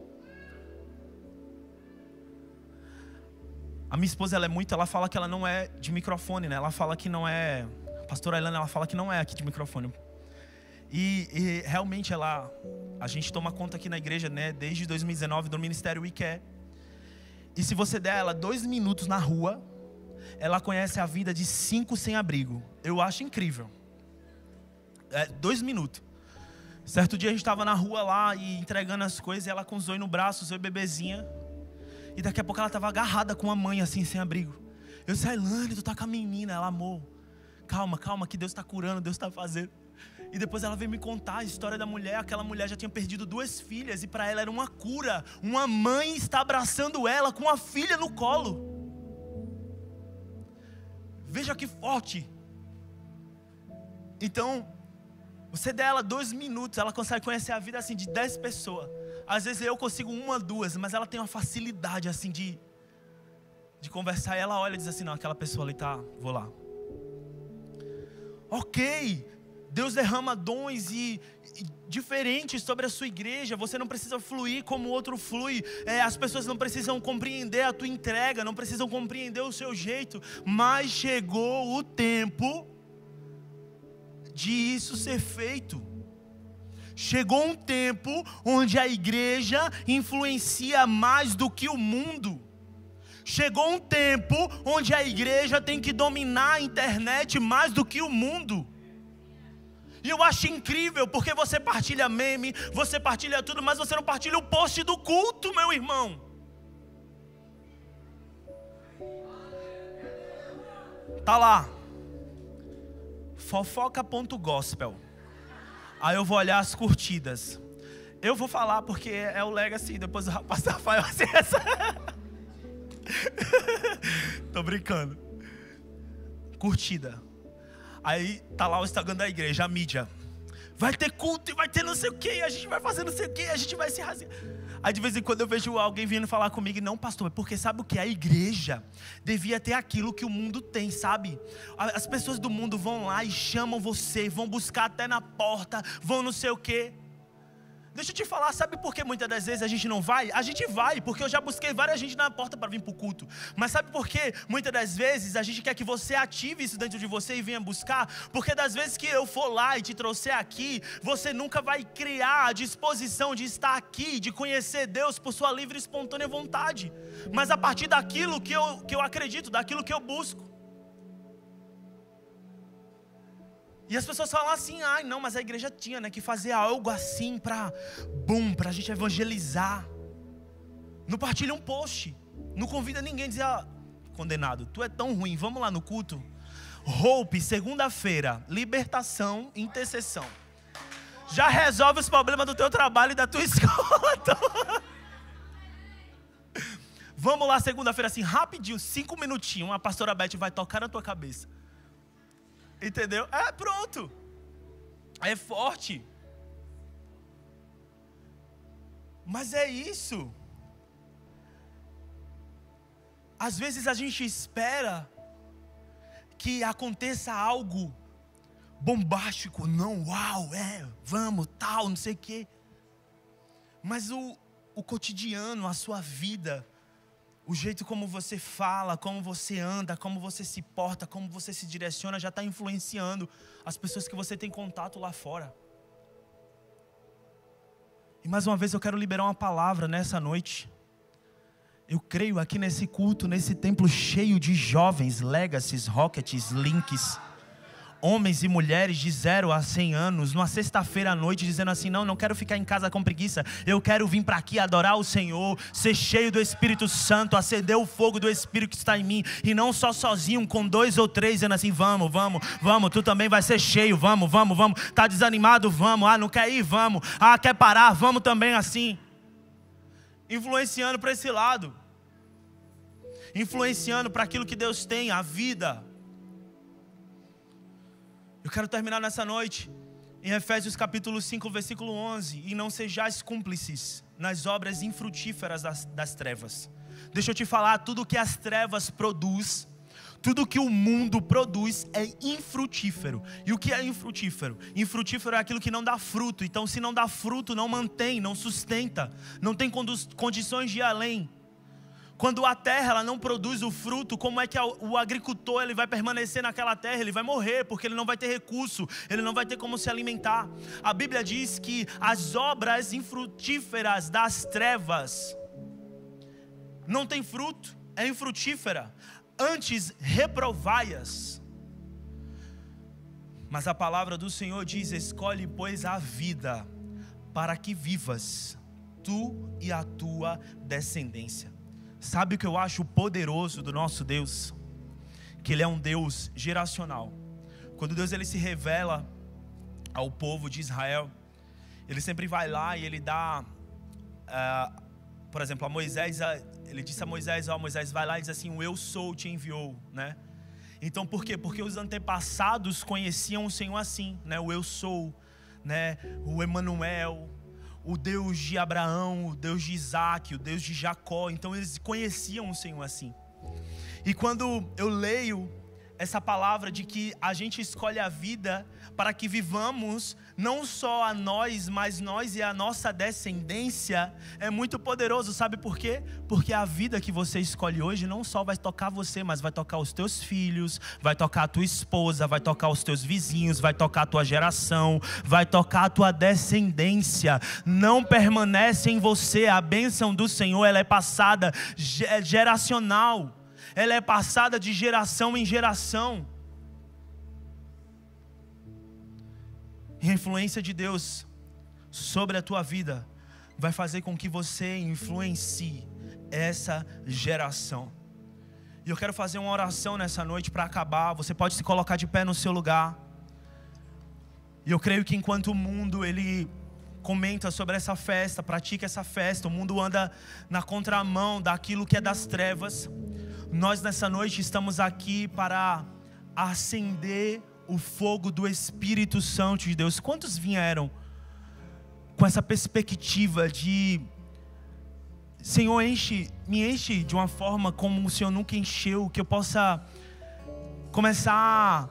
A minha esposa, ela fala que ela não é de microfone, né? Ela fala que não é... A pastora Ailana, ela fala que não é aqui de microfone. E realmente a gente toma conta aqui na igreja, né? Desde 2019 do Ministério We Care. E se você der ela 2 minutos na rua, ela conhece a vida de 5 sem abrigo. Eu acho incrível. 2 minutos. Certo dia a gente estava na rua lá e entregando as coisas, e ela com o Zoe no braço, Zoe bebezinha. E daqui a pouco ela estava agarrada com a mãe assim, sem abrigo. Eu disse: Ailane, tu tá com a menina. Ela: amor, calma, calma, que Deus está curando, Deus está fazendo. E depois ela veio me contar a história da mulher. Aquela mulher já tinha perdido 2 filhas, e para ela era uma cura. Uma mãe está abraçando ela com a filha no colo. Veja que forte. Então, você der ela 2 minutos, ela consegue conhecer a vida assim de 10 pessoas. Às vezes eu consigo 1, 2, mas ela tem uma facilidade assim de conversar. E ela olha e diz assim: não, aquela pessoa ali tá, vou lá. Ok, Deus derrama dons e diferentes sobre a sua igreja. Você não precisa fluir como o outro flui. As pessoas não precisam compreender a tua entrega, não precisam compreender o seu jeito. Mas chegou o tempo de isso ser feito. Chegou um tempo onde a igreja influencia mais do que o mundo. Chegou um tempo onde a igreja tem que dominar a internet mais do que o mundo. E eu acho incrível, porque você partilha meme, você partilha tudo, mas você não partilha o post do culto, meu irmão. Tá lá, fofoca.gospel. Aí eu vou olhar as curtidas. Eu vou falar porque é o legacy. Depois o rapaz Rafael assim, essa... Tô brincando. Curtida. Aí tá lá o Instagram da igreja, a mídia. Vai ter culto e vai ter não sei o que, a gente vai fazer não sei o que, a gente vai se rasgar. Aí de vez em quando eu vejo alguém vindo falar comigo: não, pastor, é porque sabe o que? A igreja devia ter aquilo que o mundo tem, sabe? As pessoas do mundo vão lá e chamam você, vão buscar até na porta, vão não sei o que. Deixa eu te falar, sabe por que muitas das vezes a gente não vai? A gente vai, porque eu já busquei várias gente na porta para vir para o culto. Mas sabe por que muitas das vezes a gente quer que você ative isso dentro de você e venha buscar? Porque das vezes que eu for lá e te trouxer aqui, você nunca vai criar a disposição de estar aqui, de conhecer Deus por sua livre e espontânea vontade. Mas a partir daquilo que eu acredito, daquilo que eu busco. E as pessoas falam assim, ai não, mas a igreja tinha, né, que fazer algo assim pra a gente evangelizar. Não partilha um post, não convida ninguém a dizer, condenado, tu é tão ruim, vamos lá no culto. Hope, segunda-feira, libertação, intercessão. Já resolve os problemas do teu trabalho e da tua escola toda. Vamos lá segunda-feira assim, rapidinho, 5 minutinhos, a pastora Beth vai tocar na tua cabeça. Entendeu? Pronto. É forte. Mas é isso. Às vezes a gente espera que aconteça algo bombástico. Não, uau, vamos, tal, não sei o quê. Mas o cotidiano, a sua vida, o jeito como você fala, como você anda, como você se porta, como você se direciona, já está influenciando as pessoas que você tem contato lá fora. E mais uma vez eu quero liberar uma palavra nessa noite. Eu creio aqui nesse culto, nesse templo cheio de jovens, legacies, rockets, links, homens e mulheres de 0 a 100 anos, numa sexta-feira à noite, dizendo assim, não quero ficar em casa com preguiça, eu quero vir para aqui adorar o Senhor, ser cheio do Espírito Santo, acender o fogo do Espírito que está em mim, e não só sozinho, com 2 ou 3, dizendo assim, vamos, tu também vai ser cheio, vamos, tá desanimado, vamos, não quer ir, vamos, quer parar, vamos também assim, influenciando para esse lado, influenciando para aquilo que Deus tem, a vida. Eu quero terminar nessa noite em Efésios capítulo 5, versículo 11. E não sejais cúmplices nas obras infrutíferas das trevas. Deixa eu te falar, tudo que as trevas produz, tudo que o mundo produz é infrutífero. E o que é infrutífero? Infrutífero é aquilo que não dá fruto. Então se não dá fruto, não mantém, não sustenta, não tem condições de ir além. Quando a terra ela não produz o fruto, como é que o agricultor ele vai permanecer naquela terra? Ele vai morrer, porque ele não vai ter recurso, ele não vai ter como se alimentar. A Bíblia diz que as obras infrutíferas das trevas não tem fruto, é infrutífera. Antes reprovai-as. Mas a palavra do Senhor diz, escolhe pois a vida, para que vivas, tu e a tua descendência. Sabe o que eu acho poderoso do nosso Deus? Que Ele é um Deus geracional. Quando Deus ele se revela ao povo de Israel, Ele sempre vai lá e Ele dá, por exemplo, a Moisés, Ele disse a Moisés, Moisés vai lá e diz assim, o eu sou te enviou, né? Então por quê? Porque os antepassados conheciam o Senhor assim, né? O eu sou, né? O Emanuel, o Deus de Abraão, o Deus de Isaac, o Deus de Jacó. Então eles conheciam o Senhor assim. E quando eu leio essa palavra de que a gente escolhe a vida para que vivamos não só a nós, mas nós e a nossa descendência, é muito poderoso. Sabe por quê? Porque a vida que você escolhe hoje não só vai tocar você, mas vai tocar os teus filhos, vai tocar a tua esposa, vai tocar os teus vizinhos, vai tocar a tua geração, vai tocar a tua descendência. Não permanece em você. A bênção do Senhor, ela é passada geracional. Ela é passada de geração em geração. E a influência de Deus sobre a tua vida vai fazer com que você influencie essa geração. E eu quero fazer uma oração nessa noite para acabar. Você pode se colocar de pé no seu lugar. E eu creio que enquanto o mundo ele comenta sobre essa festa, pratica essa festa, o mundo anda na contramão daquilo que é das trevas, nós nessa noite estamos aqui para acender o fogo do Espírito Santo de Deus. Quantos vieram com essa perspectiva de Senhor, me enche de uma forma como o Senhor nunca encheu, que eu possa começar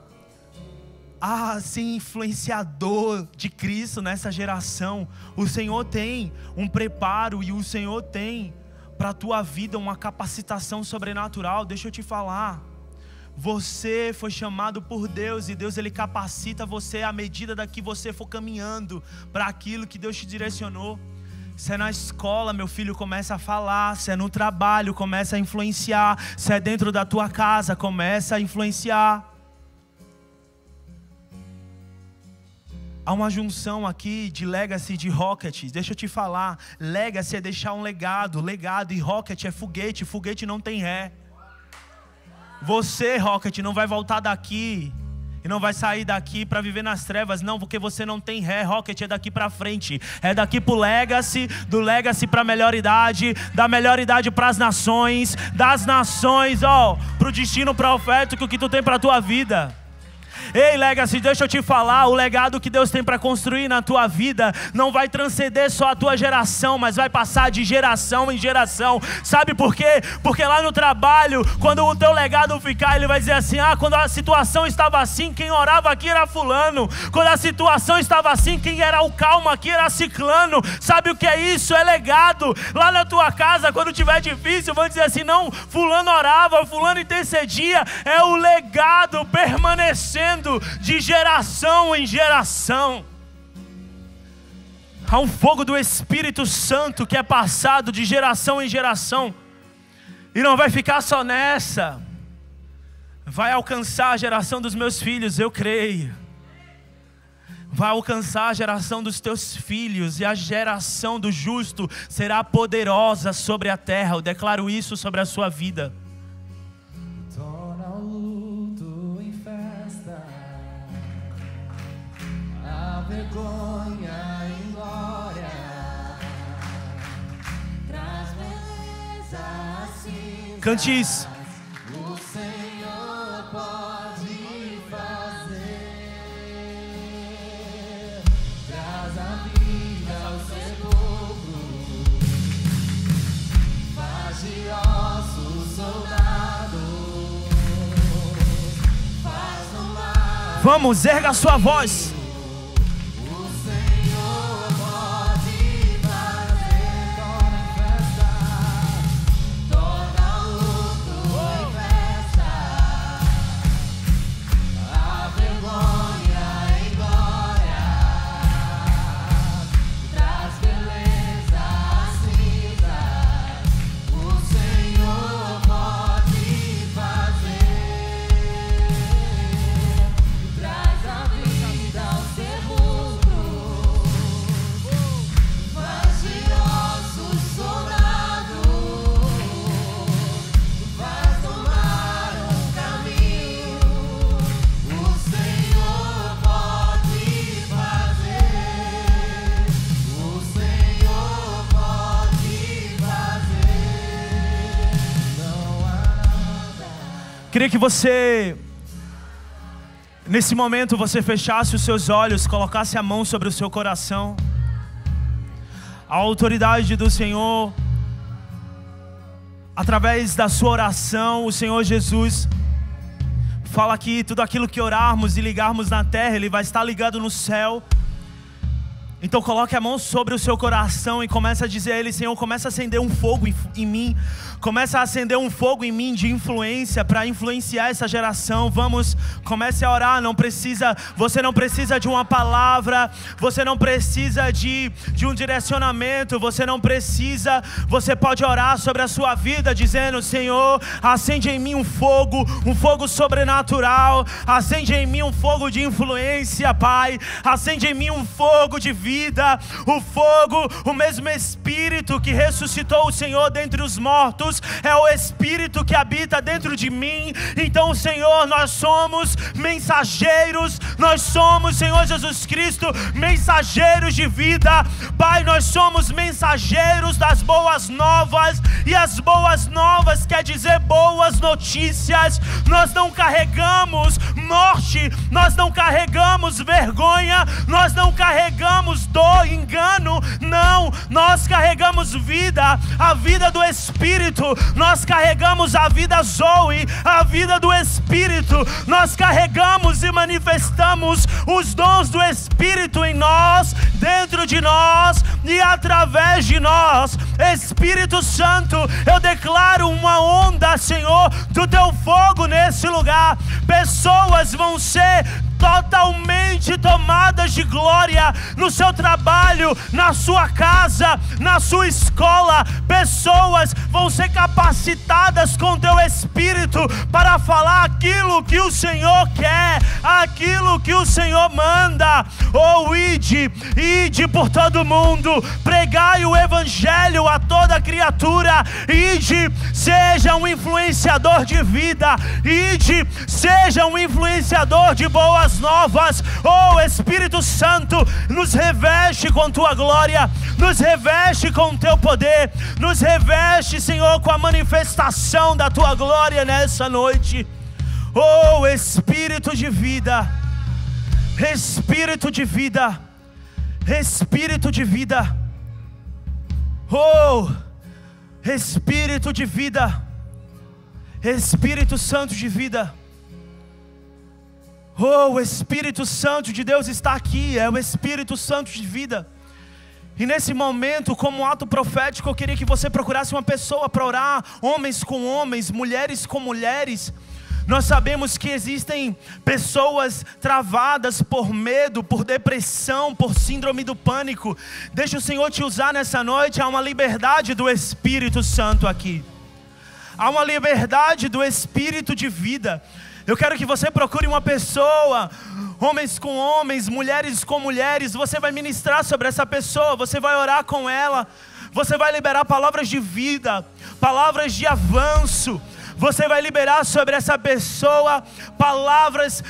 a ser influenciador de Cristo nessa geração. O Senhor tem um preparo e o Senhor tem para a tua vida uma capacitação sobrenatural. Deixa eu te falar, você foi chamado por Deus e Deus, Ele capacita você à medida da que você for caminhando para aquilo que Deus te direcionou. Se é na escola, meu filho, começa a falar. Se é no trabalho, começa a influenciar. Se é dentro da tua casa, começa a influenciar. Há uma junção aqui de legacy e de rocket. Deixa eu te falar, legacy é deixar um legado, e rocket é foguete, foguete não tem ré. Você, rocket, não vai voltar daqui e não vai sair daqui para viver nas trevas, não, porque você não tem ré. Rocket é daqui para frente, é daqui pro legacy, do legacy para a melhor idade, da melhor idade para as nações, das nações, pro destino profético que tu tem para a tua vida. Ei, legacy, deixa eu te falar, o legado que Deus tem para construir na tua vida não vai transcender só a tua geração, mas vai passar de geração em geração. Sabe por quê? Porque lá no trabalho, quando o teu legado ficar, ele vai dizer assim: quando a situação estava assim, quem orava aqui era fulano. Quando a situação estava assim, quem era o calmo aqui era ciclano. Sabe o que é isso? É legado. Lá na tua casa, quando tiver difícil, vão dizer assim: não, fulano orava, fulano intercedia. É o legado permanecendo de geração em geração. Há um fogo do Espírito Santo que é passado de geração em geração, e não vai ficar só nessa, vai alcançar a geração dos meus filhos, eu creio. Vai alcançar a geração dos teus filhos, e a geração do justo será poderosa sobre a terra. Eu declaro isso sobre a sua vida. Vergonha em glória, traz beleza assim. Cante isso. O Senhor pode fazer, traz a vida ao sepulcro, faz de ossos soldados, faz no mar. Vamos, erga a sua voz. Queria que você, nesse momento, você fechasse os seus olhos, colocasse a mão sobre o seu coração. A autoridade do Senhor, através da sua oração, o Senhor Jesus fala que tudo aquilo que orarmos e ligarmos na terra, Ele vai estar ligado no céu. Então coloque a mão sobre o seu coração e comece a dizer a Ele: Senhor, começa a acender um fogo em mim. Começa a acender um fogo em mim de influência, para influenciar essa geração. Vamos, comece a orar. Você não precisa de uma palavra, você não precisa de um direcionamento, você pode orar sobre a sua vida, dizendo: Senhor, acende em mim um fogo sobrenatural. Acende em mim um fogo de influência, Pai. Acende em mim um fogo de vida, o mesmo Espírito que ressuscitou o Senhor dentre os mortos, é o Espírito que habita dentro de mim. Então, Senhor, nós somos mensageiros, nós somos, Senhor Jesus Cristo, mensageiros de vida. Pai, nós somos mensageiros das boas novas, e as boas novas quer dizer boas notícias. Nós não carregamos morte, nós não carregamos vergonha, nós não carregamos dor, engano, não, nós carregamos vida, a vida do Espírito. Nós carregamos a vida Zoe, a vida do Espírito. Nós carregamos, irmão, manifestamos os dons do Espírito em nós, dentro de nós e através de nós. Espírito Santo, eu declaro uma onda, Senhor, do teu fogo nesse lugar. Pessoas vão ser totalmente tomadas de glória no seu trabalho, na sua casa, na sua escola. Pessoas vão ser capacitadas com teu Espírito para falar aquilo que o Senhor quer, aquilo que o Senhor manda. Oh, ide por todo mundo, pregai o Evangelho a toda criatura. Ide, seja um influenciador de vida. Ide, seja um influenciador de boas novas. Oh, Espírito Santo, nos reveste com tua glória, nos reveste com teu poder, nos reveste, Senhor, com a manifestação da tua glória nessa noite. Oh, Espírito de vida, Espírito de vida, Espírito de vida. Oh, Espírito de vida, Espírito Santo de vida. Oh, o Espírito Santo de Deus está aqui, é o Espírito Santo de vida. E nesse momento, como um ato profético, eu queria que você procurasse uma pessoa para orar, homens com homens, mulheres com mulheres. Nós sabemos que existem pessoas travadas por medo, por depressão, por síndrome do pânico. Deixa o Senhor te usar nessa noite. Há uma liberdade do Espírito Santo aqui. Há uma liberdade do Espírito de vida. Eu quero que você procure uma pessoa, homens com homens, mulheres com mulheres. Você vai ministrar sobre essa pessoa, você vai orar com ela, você vai liberar palavras de vida, palavras de avanço. Você vai liberar sobre essa pessoa palavras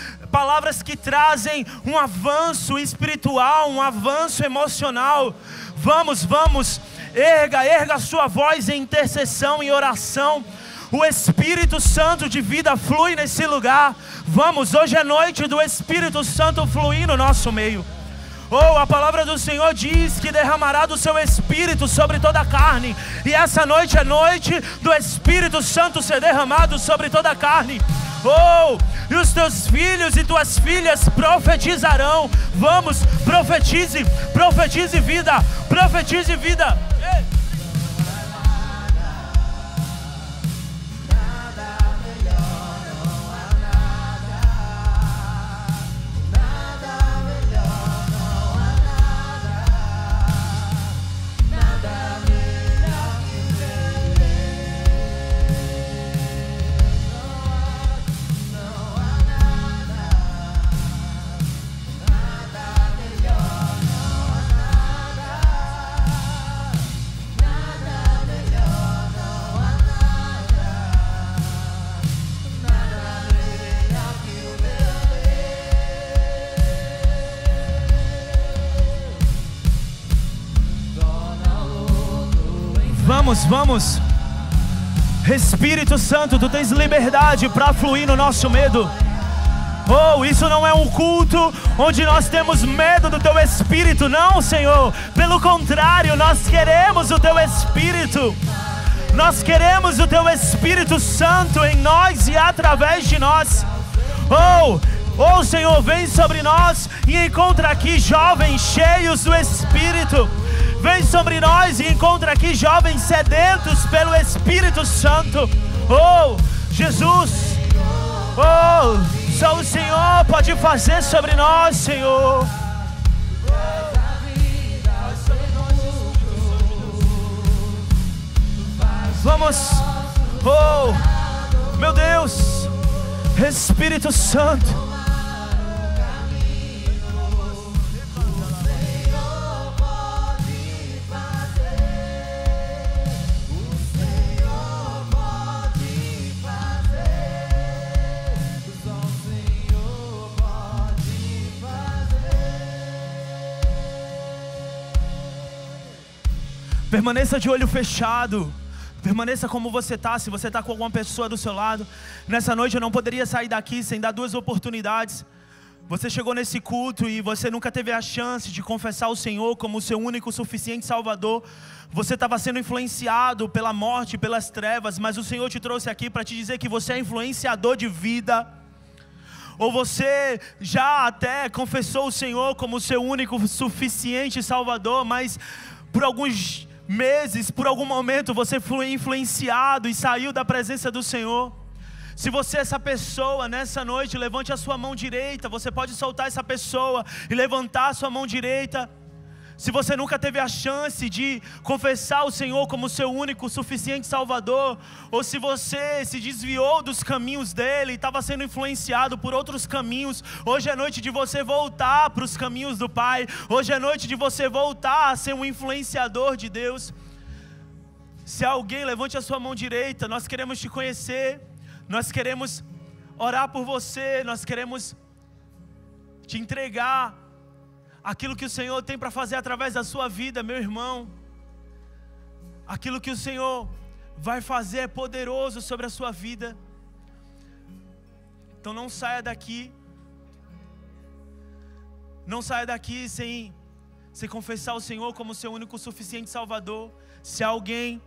que trazem um avanço espiritual, um avanço emocional. Vamos, erga a sua voz em intercessão e oração. O Espírito Santo de vida flui nesse lugar. Vamos, hoje é noite do Espírito Santo fluir no nosso meio. Oh, a palavra do Senhor diz que derramará do seu Espírito sobre toda a carne. E essa noite é noite do Espírito Santo ser derramado sobre toda a carne. Oh, e os teus filhos e tuas filhas profetizarão. Vamos, profetize vida, profetize vida. Ei. Vamos. Espírito Santo, tu tens liberdade para fluir no nosso medo. Oh, isso não é um culto onde nós temos medo do teu Espírito, não, Senhor. Pelo contrário, nós queremos o teu Espírito. Nós queremos o teu Espírito Santo em nós e através de nós. Oh, Senhor, vem sobre nós e encontra aqui jovens cheios do Espírito. Vem sobre nós e encontra aqui jovens sedentos pelo Espírito Santo. Oh, Jesus. Oh, só o Senhor pode fazer sobre nós, Senhor. Vamos. Oh, meu Deus. Espírito Santo. Permaneça de olho fechado. Permaneça como você está. Se você está com alguma pessoa do seu lado, nessa noite eu não poderia sair daqui sem dar duas oportunidades. Você chegou nesse culto e você nunca teve a chance de confessar o Senhor como o seu único suficiente Salvador. Você estava sendo influenciado pela morte, pelas trevas, mas o Senhor te trouxe aqui para te dizer que você é influenciador de vida. ou você já até confessou o Senhor como seu único, suficiente Salvador, mas por alguns meses, por algum momento você foi influenciado e saiu da presença do Senhor. Se você é essa pessoa, nessa noite, levante a sua mão direita. Você pode soltar essa pessoa e levantar a sua mão direita. Se você nunca teve a chance de confessar o Senhor como seu único, suficiente Salvador, ou se você se desviou dos caminhos dele e estava sendo influenciado por outros caminhos, hoje é noite de você voltar para os caminhos do Pai. Hoje é noite de você voltar a ser um influenciador de Deus. Se alguém, levante a sua mão direita. Nós queremos te conhecer. Nós queremos orar por você, nós queremos te entregar aquilo que o Senhor tem para fazer através da sua vida, meu irmão. Aquilo que o Senhor vai fazer é poderoso sobre a sua vida. Então não saia daqui. Não saia daqui sem confessar o Senhor como seu único suficiente Salvador. Se há alguém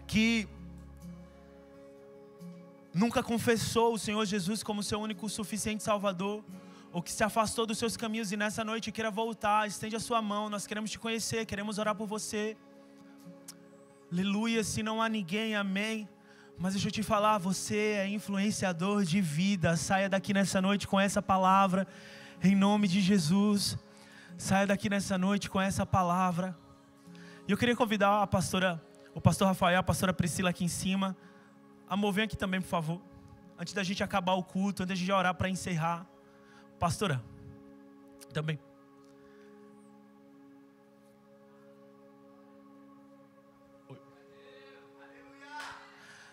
que nunca confessou o Senhor Jesus como seu único suficiente Salvador, ou que se afastou dos seus caminhos e nessa noite queira voltar, estende a sua mão. Nós queremos te conhecer, queremos orar por você. Aleluia. Se não há ninguém, amém. Mas deixa eu te falar, você é influenciador de vida. Saia daqui nessa noite com essa palavra, em nome de Jesus. Saia daqui nessa noite com essa palavra. E eu queria convidar o pastor Rafael, a pastora Priscila aqui em cima. Amor, vem aqui também, por favor. Antes da gente acabar o culto, antes da gente orar para encerrar. Pastora, também.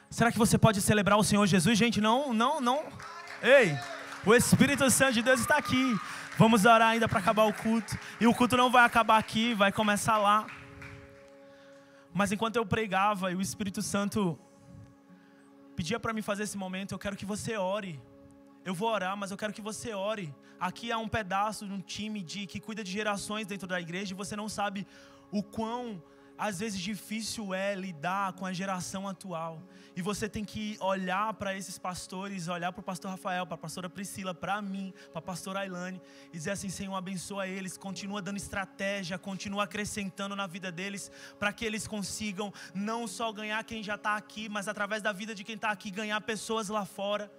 Será que você pode celebrar o Senhor Jesus? Gente, não. Ei, o Espírito Santo de Deus está aqui. Vamos orar ainda para acabar o culto. E o culto não vai acabar aqui, vai começar lá. Mas enquanto eu pregava e o Espírito Santo pedia para mim fazer esse momento, eu quero que você ore. Eu vou orar, mas eu quero que você ore. Aqui há um pedaço de um time que cuida de gerações dentro da igreja, e você não sabe o quão, às vezes, difícil é lidar com a geração atual. E você tem que olhar para esses pastores, olhar para o pastor Rafael, para a pastora Priscila, para mim, para a pastora Ailane, e dizer assim: Senhor, abençoa eles, continua dando estratégia, continua acrescentando na vida deles, para que eles consigam não só ganhar quem já está aqui, mas através da vida de quem está aqui, ganhar pessoas lá fora.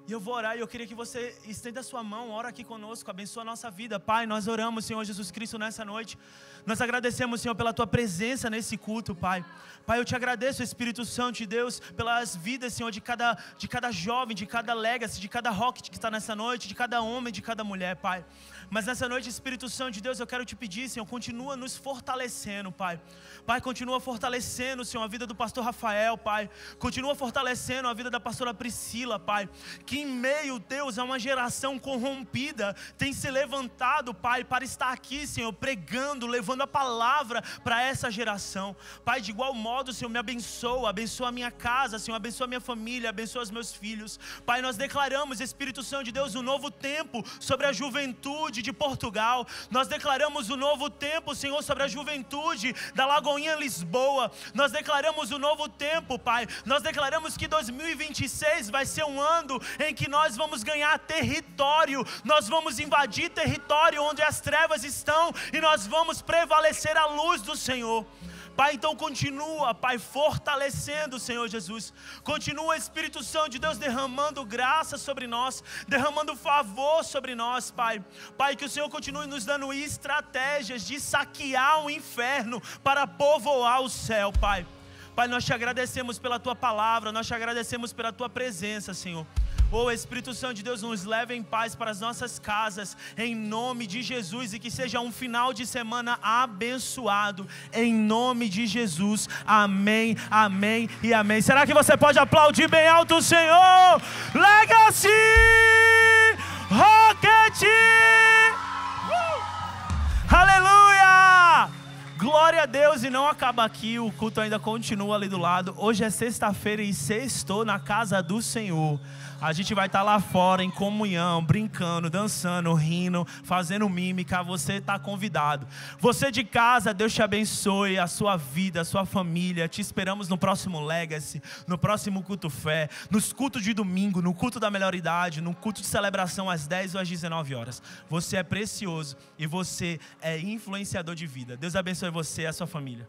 E eu vou orar, e eu queria que você estenda a sua mão, ora aqui conosco, abençoa a nossa vida. Pai, nós oramos, Senhor Jesus Cristo, nessa noite. Nós agradecemos, Senhor, pela Tua presença nesse culto, Pai. Pai, eu te agradeço, Espírito Santo de Deus, pelas vidas, Senhor, de cada jovem, de cada legacy, de cada rocket que está nessa noite, de cada homem, de cada mulher, Pai. Mas nessa noite, Espírito Santo de Deus, eu quero te pedir, Senhor, continua nos fortalecendo, Pai. Pai, continua fortalecendo, Senhor, a vida do pastor Rafael, Pai. Continua fortalecendo a vida da pastora Priscila, Pai. Que em meio, Deus, a uma geração corrompida tem se levantado, Pai, para estar aqui, Senhor, pregando, levando a palavra para essa geração. Pai, de igual modo, Senhor, me abençoa a minha casa, Senhor, abençoa a minha família, abençoa os meus filhos. Pai, nós declaramos, Espírito Santo de Deus, um novo tempo sobre a juventude de Portugal. Nós declaramos um novo tempo, Senhor, sobre a juventude da Lagoinha Lisboa. Nós declaramos um novo tempo, Pai. Nós declaramos que 2026 vai ser um ano em que nós vamos ganhar território. Nós vamos invadir território onde as trevas estão e nós vamos prevalecer a luz do Senhor. Pai, então continua, Pai, fortalecendo, Senhor Jesus. Continua, Espírito Santo de Deus, derramando graça sobre nós, derramando favor sobre nós, Pai. Pai, que o Senhor continue nos dando estratégias de saquear o inferno para povoar o céu, Pai. Pai, nós te agradecemos pela Tua palavra, nós te agradecemos pela Tua presença, Senhor. Oh, Espírito Santo de Deus, nos leve em paz para as nossas casas, em nome de Jesus, e que seja um final de semana abençoado, em nome de Jesus, amém, amém e amém. Será que você pode aplaudir bem alto o Senhor? Legacy Rocket! Aleluia! Glória a Deus! Deus, e não acaba aqui, o culto ainda continua ali do lado. Hoje é sexta-feira e sextou na casa do Senhor. A gente vai estar lá fora em comunhão, brincando, dançando, rindo, fazendo mímica. Você está convidado. Você de casa, Deus te abençoe, a sua vida, a sua família. Te esperamos no próximo Legacy, no próximo Culto Fé, nos cultos de domingo, no culto da melhor idade, no culto de celebração às 10 ou às 19 horas. Você é precioso e você é influenciador de vida. Deus abençoe você e a sua família.